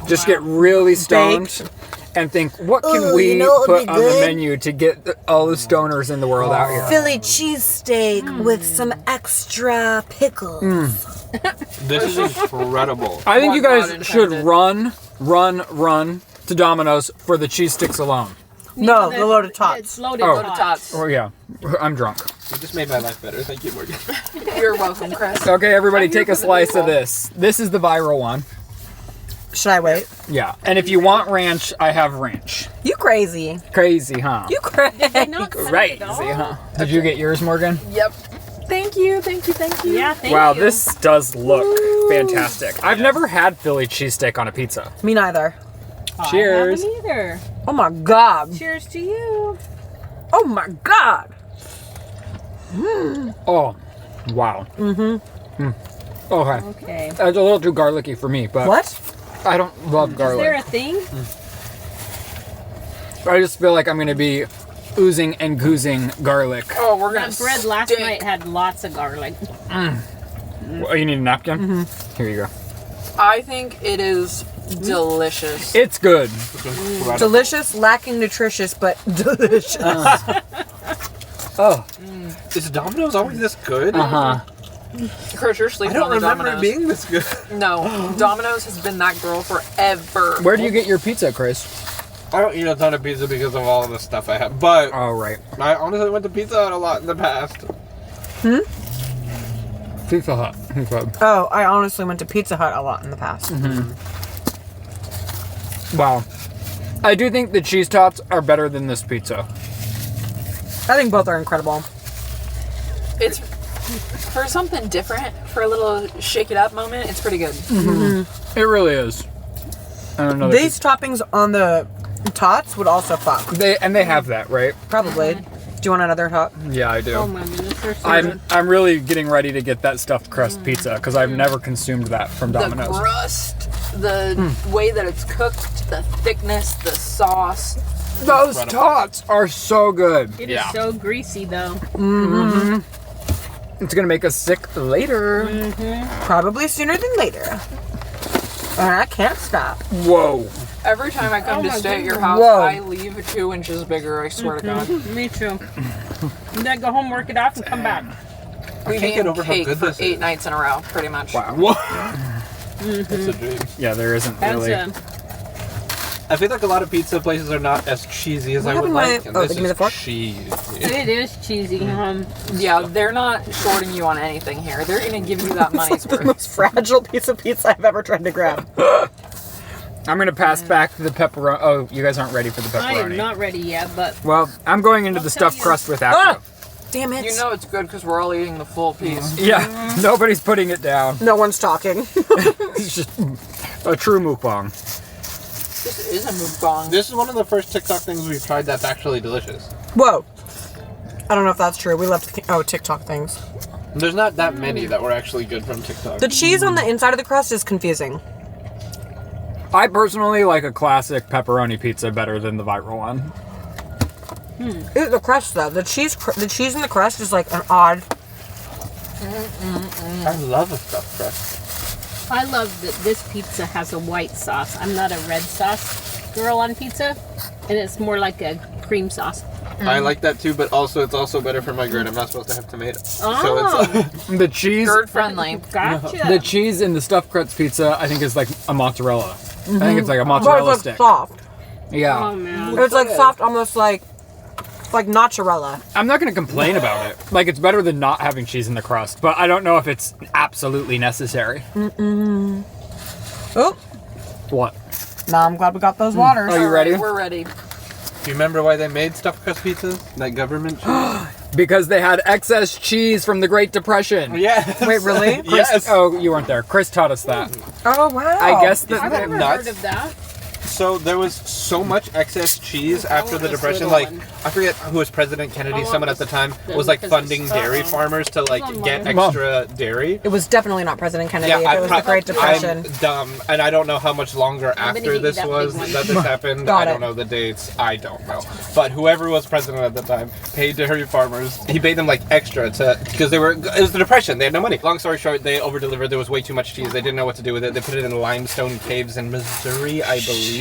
just get really stoned and think, what can we put on the menu to get all the stoners in the world out here? Philly cheesesteak with some extra pickles. This is incredible. I think you One guys not should intended. run to Domino's for the cheese sticks alone. No, the loaded tots. It's loaded Oh. tots. Oh yeah, I'm drunk. You just made my life better. Thank you, Morgan. You're welcome, Chris. Okay, everybody I'm here take a for the slice of meatball. this. This is the viral one. Should I wait? Yeah, and if you want ranch, I have ranch. You crazy. Crazy, huh? You crazy. Not Crazy, huh? Did you get yours, Morgan? Yep. Thank you. Yeah, thank Wow, you. this does look fantastic. I've never had Philly cheesesteak on a pizza. Me neither. Cheers. I haven't either. Oh my god. Cheers to you. Oh my god. Oh, wow. Okay. Okay. It's a little too garlicky for me, but What? I don't love Is there garlic. a thing? I just feel like I'm gonna be oozing and goozing garlic. Oh, we're gonna That bread last night had lots of garlic. Oh, you need a napkin? Here you go. I think it is delicious. It's good. Delicious, lacking nutritious, but delicious. Oh. Is Domino's always this good? Uh-huh. Chris, you're I sleeping don't on the remember Domino's. it being this good. No, Domino's has been that girl forever. Where do you get your pizza, Chris? I don't eat a ton of pizza because of all of the stuff I have, but Oh, right. I honestly went to Pizza Hut a lot in the past. Pizza Hut. Oh, I honestly went to Pizza Hut a lot in the past. Wow. I do think the cheese tots are better than this pizza. I think both are incredible. It's for something different, for a little shake it up moment. It's pretty good. It really is. I don't know. These toppings on the tots would also fuck. They have that, right? Probably. Do you want another tot? Yeah, I do. Oh my goodness, they're so good. I'm really getting ready to get that stuffed crust pizza because I've never consumed that from The Domino's. crust, the way that it's cooked, the thickness, the sauce. Those tots are so good. It is so greasy though. It's gonna make us sick later. Probably sooner than later. And I can't stop. Whoa. Every time I come to my stay at your goodness. house, Whoa. I leave 2 inches bigger, I swear to God. Me too. And then go home, work it off, and come back. We've can't get eaten over how cake good for this 8 is. nights in a row, pretty much. Wow. What? It's a dream. Yeah, there isn't That's really. I feel like a lot of pizza places are not as cheesy as I would happened like. to And my- oh, this give me the is fork? cheesy. It is cheesy. Yeah, they're not shorting you on anything here. They're gonna give you that money's The worth. most fragile piece of pizza I've ever tried to grab. I'm gonna pass back the pepperoni. Oh, you guys aren't ready for the I am pepperoni. not ready yet, but Well, I'm going into the stuffed crust with after. Damn it. You know it's good because we're all eating the full piece. Yeah, nobody's putting it down. No one's talking. It's just a true mukbang. This is a mukbang. This is one of the first TikTok things we've tried that's actually delicious. Whoa. I don't know if that's true. We love TikTok things. There's not that many that were actually good from TikTok. The cheese on the inside of the crust is confusing. I personally like a classic pepperoni pizza better than the viral one. The crust though, the cheese in the crust is like an odd. I love a stuffed crust. I love that this pizza has a white sauce. I'm not a red sauce girl on pizza, and it's more like a cream sauce. I like that too, but also it's also better for my GERD. I'm not supposed to have tomatoes. Oh. So it's The cheese, Bird friendly. Gotcha. the cheese in the stuffed crust pizza, I think is like a mozzarella. I think it's like a But mozzarella it's like stick. soft. Yeah, Oh man. It's like soft, almost like mozzarella. I'm not gonna complain about it. Like it's better than not having cheese in the crust, but I don't know if it's absolutely necessary. Oh, What? now I'm glad we got those waters. Are you ready? We're ready. Do you remember why they made stuffed crust pizzas? That government cheese? Because they had excess cheese from the Great Depression. Yes. Wait, really? Yes. Oh, you weren't there. Chris taught us that. Oh, wow. I guess that. I've never nuts? heard of that. So there was so much excess cheese after the this Depression. little Like, one. I forget who was President Kennedy. I want Someone at the this- time the- was like because funding it's- dairy farmers to like Hold on, get Mom. extra dairy. It was definitely not President Kennedy. Yeah, It was the Great Depression. I'm dumb, and I don't know how much longer I'm gonna after get you this that was big one. that this happened. Got I don't it. know the dates. I don't know. But whoever was president at the time paid dairy farmers. He paid them like extra to because they were. It was the Depression. They had no money. Long story short, they over delivered. There was way too much cheese. They didn't know what to do with it. They put it in limestone caves in Missouri, I believe.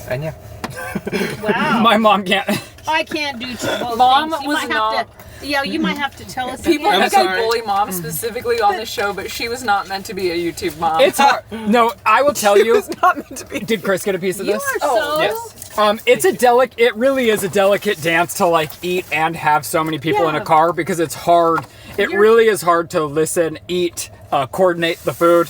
And yeah. Wow. My mom can't. I can't do both Mom things. You was might have not- to, yeah, you might have to tell us. People again. I'm think I sorry. bully mom specifically on the show, but she was not meant to be a YouTube mom. It's hard. No, I will tell you. Not meant to be. Did Chris get a piece of You this? are so. Yes. It's a it really is a delicate dance to like eat and have so many people in a Yeah. car because it's hard. It really is hard to listen, eat, coordinate the food.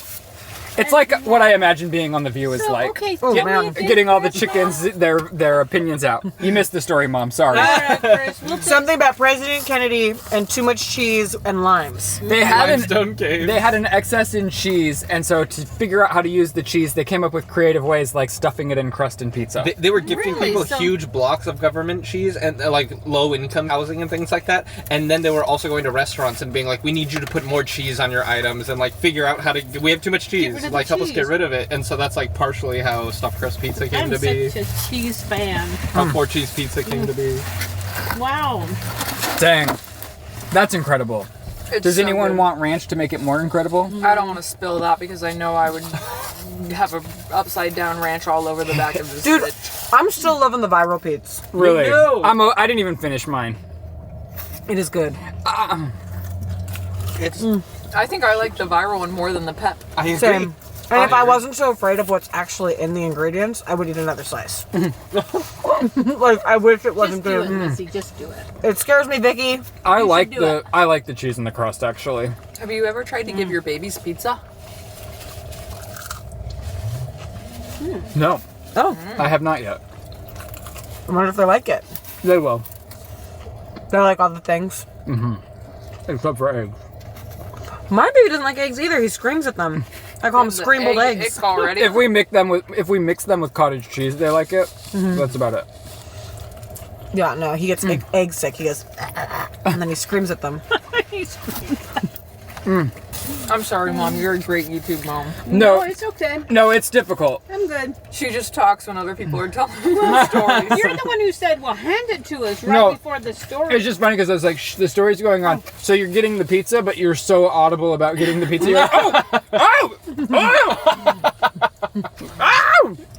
It's like what I imagine being on The View is So, like. okay, Oh, give me man. a big Getting all the Chris chickens, their opinions out. You missed the story, Mom. Sorry. All right, Chris, we'll take- Something about President Kennedy and too much cheese and limes. They had Limestone cave. They had an excess in cheese, and so to figure out how to use the cheese, they came up with creative ways like stuffing it in crust and pizza. They were gifting Really? people So- huge blocks of government cheese and like low income housing and things like that. And then they were also going to restaurants and being like, we need you to put more cheese on your items and like figure out how to. We have too much cheese. rid of the Like help us cheese. get rid of it. And so that's like partially how stuffed crust pizza came I'm to be. such a cheese fan. How 4-cheese pizza came to be. Wow. Dang, that's incredible. It's Does so anyone good. want ranch to make it more incredible? I don't want to spill that because I know I would have a upside down ranch all over the back of this Dude, bitch. I'm still loving the viral pizza. Really? know. I didn't even finish mine. It is good. It's. I think I like the viral one more than the pep. I agree. Same. And if I agree. wasn't so afraid of what's actually in the ingredients, I would eat another slice. Like, I wish it wasn't Just do it, good. Lizzie. Just do it. It scares me, Vicky. I like do it. I like the cheese and the crust actually. Have you ever tried to give your babies pizza? No, Oh, I have not yet. I wonder if they like it. They will, They like all the things. except for eggs. My baby doesn't like eggs either. He screams at them. I call them The scrambled egg eggs. ick already. If we mix them with cottage cheese, they like it. That's about it. Yeah, no, he gets egg sick. He goes, and then he screams at them. I'm sorry, Mom. You're a great YouTube mom. No, it's okay. No, it's difficult. I'm good. She just talks when other people are telling her stories. You're the one who said, "Well, hand it to us right No. before the story." It's just funny because I was like, the story's going on. So you're getting the pizza, but you're so audible about getting the pizza. You're like, oh,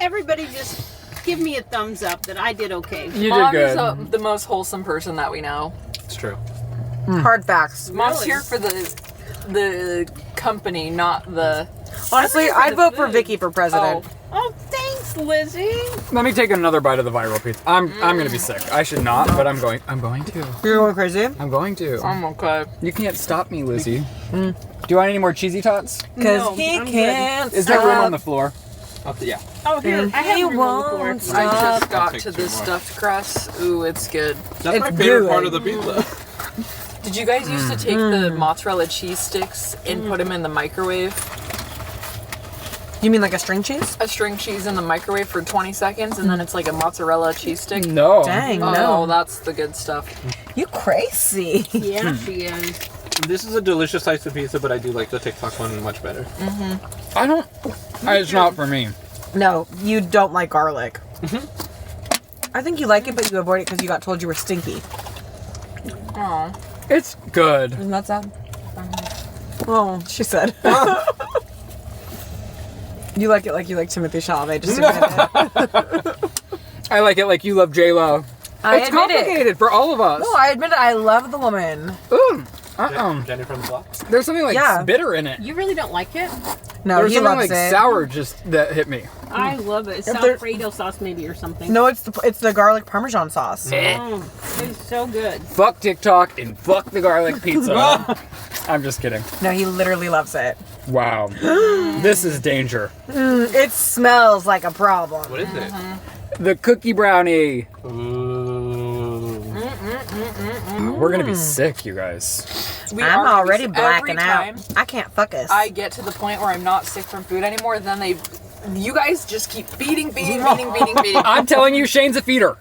Everybody just give me a thumbs up that I did okay. you did Mom good. is the most wholesome person that we know. It's true. Hard facts. Mom's Really? here for the company, not the. Honestly, I'm here for I'd the vote for food. Vicky for president. Oh, thanks, Lizzie. Let me take another bite of the viral pizza. I'm gonna be sick. I should not, but I'm going to. You're going crazy? I'm going to. I'm okay. You can't stop me, Lizzie. Do you want any more cheesy tots? Because No, he I'm good. can't Is there room stop. on the floor? Yeah. Oh, here, I have room on the floor. won't if you like. I just got take to two the more. stuffed crust. Ooh, it's good. That's my It's favorite good. part of the pizza. Did you guys used to take the mozzarella cheese sticks and put them in the microwave? You mean like a string cheese? A string cheese in the microwave for 20 seconds and then it's like a mozzarella cheese stick? No. Dang, Oh, no. that's the good stuff. You crazy. Yeah, she is. This is a delicious slice of pizza, but I do like the TikTok one much better. I don't. It's not for me. No, you don't like garlic. I think you like it, but you avoid it because you got told you were stinky. Oh. It's good. Isn't that sad? Oh, she said. You like it like you like Timothy Chalamet, just admit it. I like it like you love J-Lo. I It's admit it. complicated for all of us. No, I admit it. I love the woman. Ooh. Jenny from the block. There's something like Yeah. bitter in it. You really don't like it? No, There's he something loves like it. sour just that hit me. I love it. It's If there- Alfredo sauce maybe or something. No, it's the garlic parmesan sauce. It's so good. Fuck TikTok and fuck the garlic pizza. I'm just kidding. No, he literally loves it. Wow. This is danger. It smells like a problem. What is it? The cookie brownie. Ooh. we're gonna be sick, you guys. I'm already every blacking time out. I can't focus. I get to the point where I'm not sick from food anymore, then you guys just keep feeding. I'm telling you, Shane's a feeder.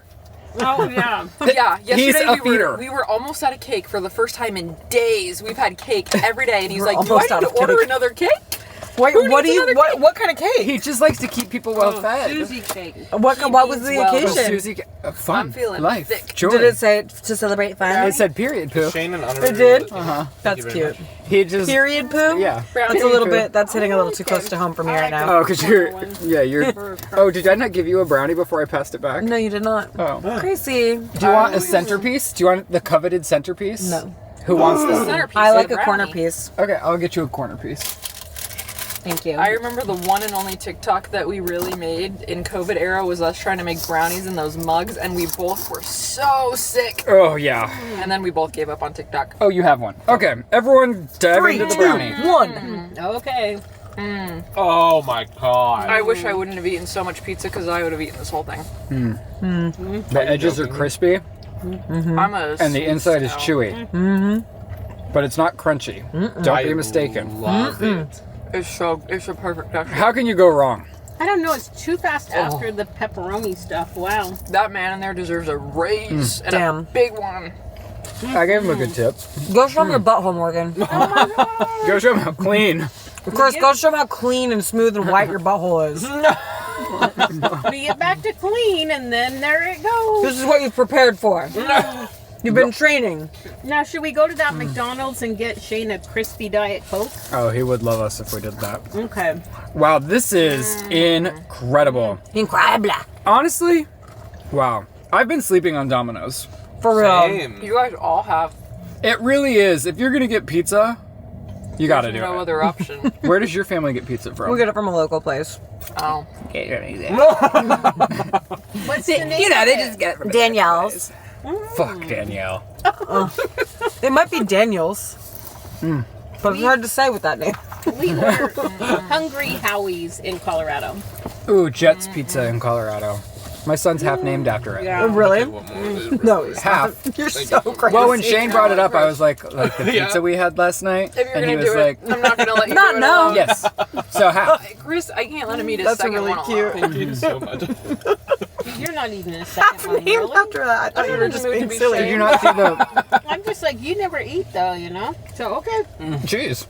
Oh yeah. Yeah, He's yesterday a feeder. we were almost out of cake for the first time in days. We've had cake every day, and he's like, "Do I almost need out to of order cake. another cake?" Wait, what do you? What kind of cake? He just likes to keep people well fed. Susie cake. What was the means well. occasion? Susie, fun, I'm feeling life, thick. joy. Did it say to celebrate fun? It said period poo. Shane and It did? Uh-huh. That's very cute. He just Period poo? Yeah. That's a little bit. That's hitting a little too close to home for me right now. Oh, cause you're Oh, did I not give you a brownie before I passed it back? No, you did not. Oh. Crazy. Do you want a centerpiece? Do you want the coveted centerpiece? No. Who wants this? Centerpiece I like of a corner brownie. piece. Okay, I'll get you a corner piece. Thank you. I remember the one and only TikTok that we really made in COVID era was us trying to make brownies in those mugs, and we both were so sick. Oh yeah. And then we both gave up on TikTok. Oh, you have one. Okay, everyone dive into the brownie. 1. Okay. Oh my god. I wish I wouldn't have eaten so much pizza because I would have eaten this whole thing. The edges are crispy I'm a and the inside is snow. chewy. But it's not crunchy. Don't be mistaken. Love it. It's a perfect texture. How can you go wrong? I don't know. It's too fast after the pepperoni stuff. Wow. That man in there deserves a raise and Damn. a big one. I gave him a good tip. Go show me your butthole, Morgan. Go show him how clean. Of course, go show me how clean and smooth and white your butthole is. We get back to clean, and then there it goes. This is what you've prepared for. You've been training. Now, should we go to that McDonald's and get Shane a crispy Diet Coke? Oh, he would love us if we did that. Okay. Wow, this is incredible. Incredible. Honestly, wow. I've been sleeping on Domino's. For real. Same. You guys all have It really is. If you're gonna get pizza, you gotta do no it. other option. Where does your family get pizza from? We get it from a local place. Oh. What's the name? they just get it from Danielle's. Fuck Danielle. It might be Daniel's. But it's hard to say with that name. We ordered Hungry Howie's in Colorado. Ooh, Jet's Pizza in Colorado. My son's half named after it. Yeah. Really? What more is it? No, he's Half. You're so crazy. Well, when Shane brought it up, I was like the pizza we had last night, If you're and he gonna was do like, it, I'm not gonna let you Not do it now. alone. yes. So half. Chris, I can't let him eat a That's second really one cute. alone. Thank you so much. You're not even a second one, Named really. after that. I thought you were just being silly. Did you not see the? I'm just like, you never eat though, you know? So, okay. Jeez.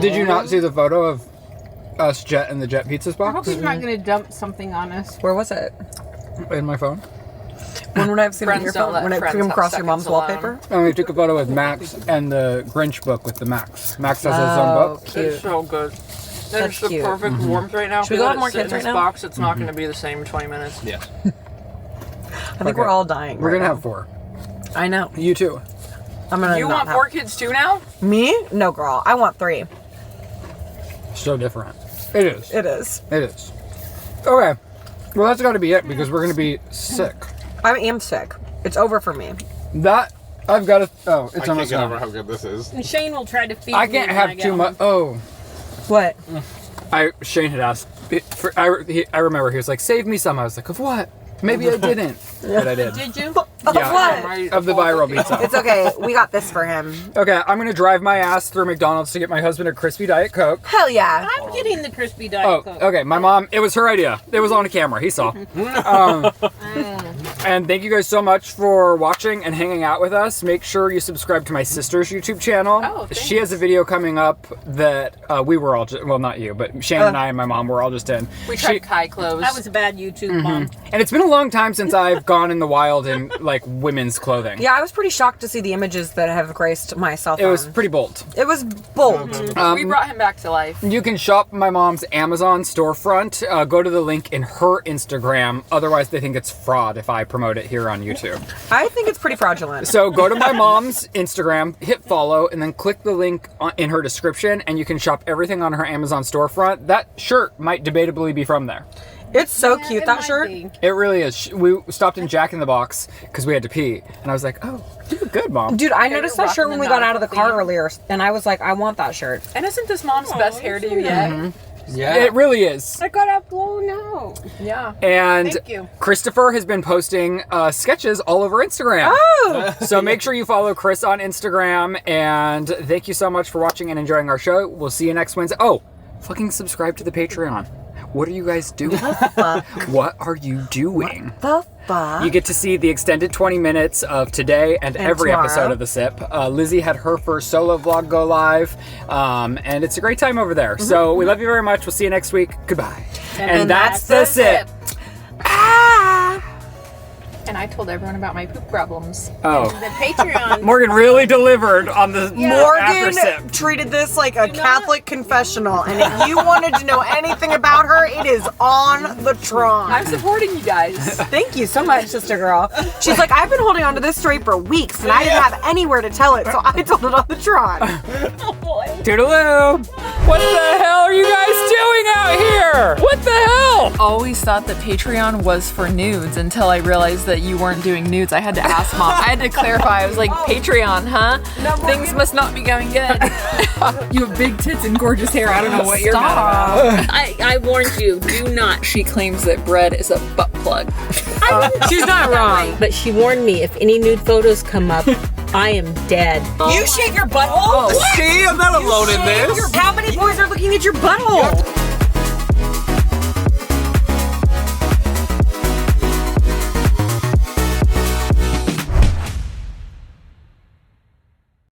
Did you not see the photo of us, Jet, and the Jet Pizzas I hope box he's not going to dump something on us. Where was it? in my phone? When would I have seen it on Friends your don't phone? let When it friends came have across your mom's seconds alone. wallpaper? And we took a photo with Max and the Grinch book with the Max. Max has his own book. It's Cute. so good. That's There's the cute. perfect warmth right now. Should we If go let have more it sit kids in right this now? box, it's not going to be the same in 20 minutes. Yes. I think we're all dying. We're right gonna now. have 4. I know. You too. I'm gonna. You not want have- 4 kids too now? Me? No, girl. I want 3. So different. It is. It is. It is. Okay. Well, that's got to be it because we're gonna be sick. I am sick. It's over for me. That I've got to. Oh, it's I can't almost get over gone. how good this is. And Shane will try to feed I me can't when have get too home. much. Oh, What? Shane had asked. I remember he was like, "Save me some." I was like, "Of what?" Maybe I didn't, but I did. Did you? Yeah, What? of the viral pizza. It's okay. We got this for him. Okay, I'm gonna drive my ass through McDonald's to get my husband a crispy Diet Coke. Hell yeah. I'm getting the crispy Diet Oh, Coke. okay. My mom. It was her idea. It was on a camera. He saw. And thank you guys so much for watching and hanging out with us. Make sure you subscribe to my sister's YouTube channel. Oh, thanks. She has a video coming up that we were all well, not you, but Shane and I and my mom were all just in. We tried Kai clothes. That was a bad YouTube, Mom. And it's been a long time since I've gone in the wild in like women's clothing. Yeah, I was pretty shocked to see the images that have graced my cell phone. It was pretty bold. It was bold. we brought him back to life. You can shop my mom's Amazon storefront. Go to the link in her Instagram. Otherwise, they think it's fraud if I promote it here on YouTube. I think it's pretty fraudulent. So go to my mom's Instagram, hit follow, and then click the link in her description, and you can shop everything on her Amazon storefront. That shirt might debatably be from there. It's so Yeah, cute, it that might shirt. be. It really is. We stopped in Jack in the Box because we had to pee, and I was like, "Oh, you look good, Mom." Dude, I you're noticed that shirt rocking when the we got out of the nautical car theme. earlier, and I was like, I want that shirt. And isn't this mom's best hairdo yet? Yeah. It really is. I got a blown out. Yeah. And Thank you. Christopher has been posting sketches all over Instagram. Oh! So make sure you follow Chris on Instagram. And thank you so much for watching and enjoying our show. We'll see you next Wednesday. Oh, fucking subscribe to the Patreon. What are you guys doing? What are you doing? The fuck? You get to see the extended 20 minutes of today and every tomorrow. episode of The Sip. Lizzie had her first solo vlog go live, and it's a great time over there. So we love you very much. We'll see you next week. Goodbye. And that's The Sip. And I told everyone about my poop problems. Oh. The Patreon. Morgan really delivered on the after Morgan sip. treated this like a Catholic confessional, and if you wanted to know anything about her, it is on the Tron. I'm supporting you guys. Thank you so much, sister girl. She's like, I've been holding on to this story for weeks, and I didn't have anywhere to tell it, so I told it on the Tron. Toodaloo. What the hell are you guys doing out here? What the hell? Always thought that Patreon was for nudes until I realized that you weren't doing nudes. I had to ask Mom. I had to clarify. I was like, Patreon, huh? Things must not be going good. You have big tits and gorgeous hair. I don't know what you're mad about. I warned you, do not. She claims that bread is a butt plug. She's not wrong. But she warned me, if any nude photos come up, I am dead. You shave your butthole? See, I'm not alone in this. How many boys are looking at your butthole?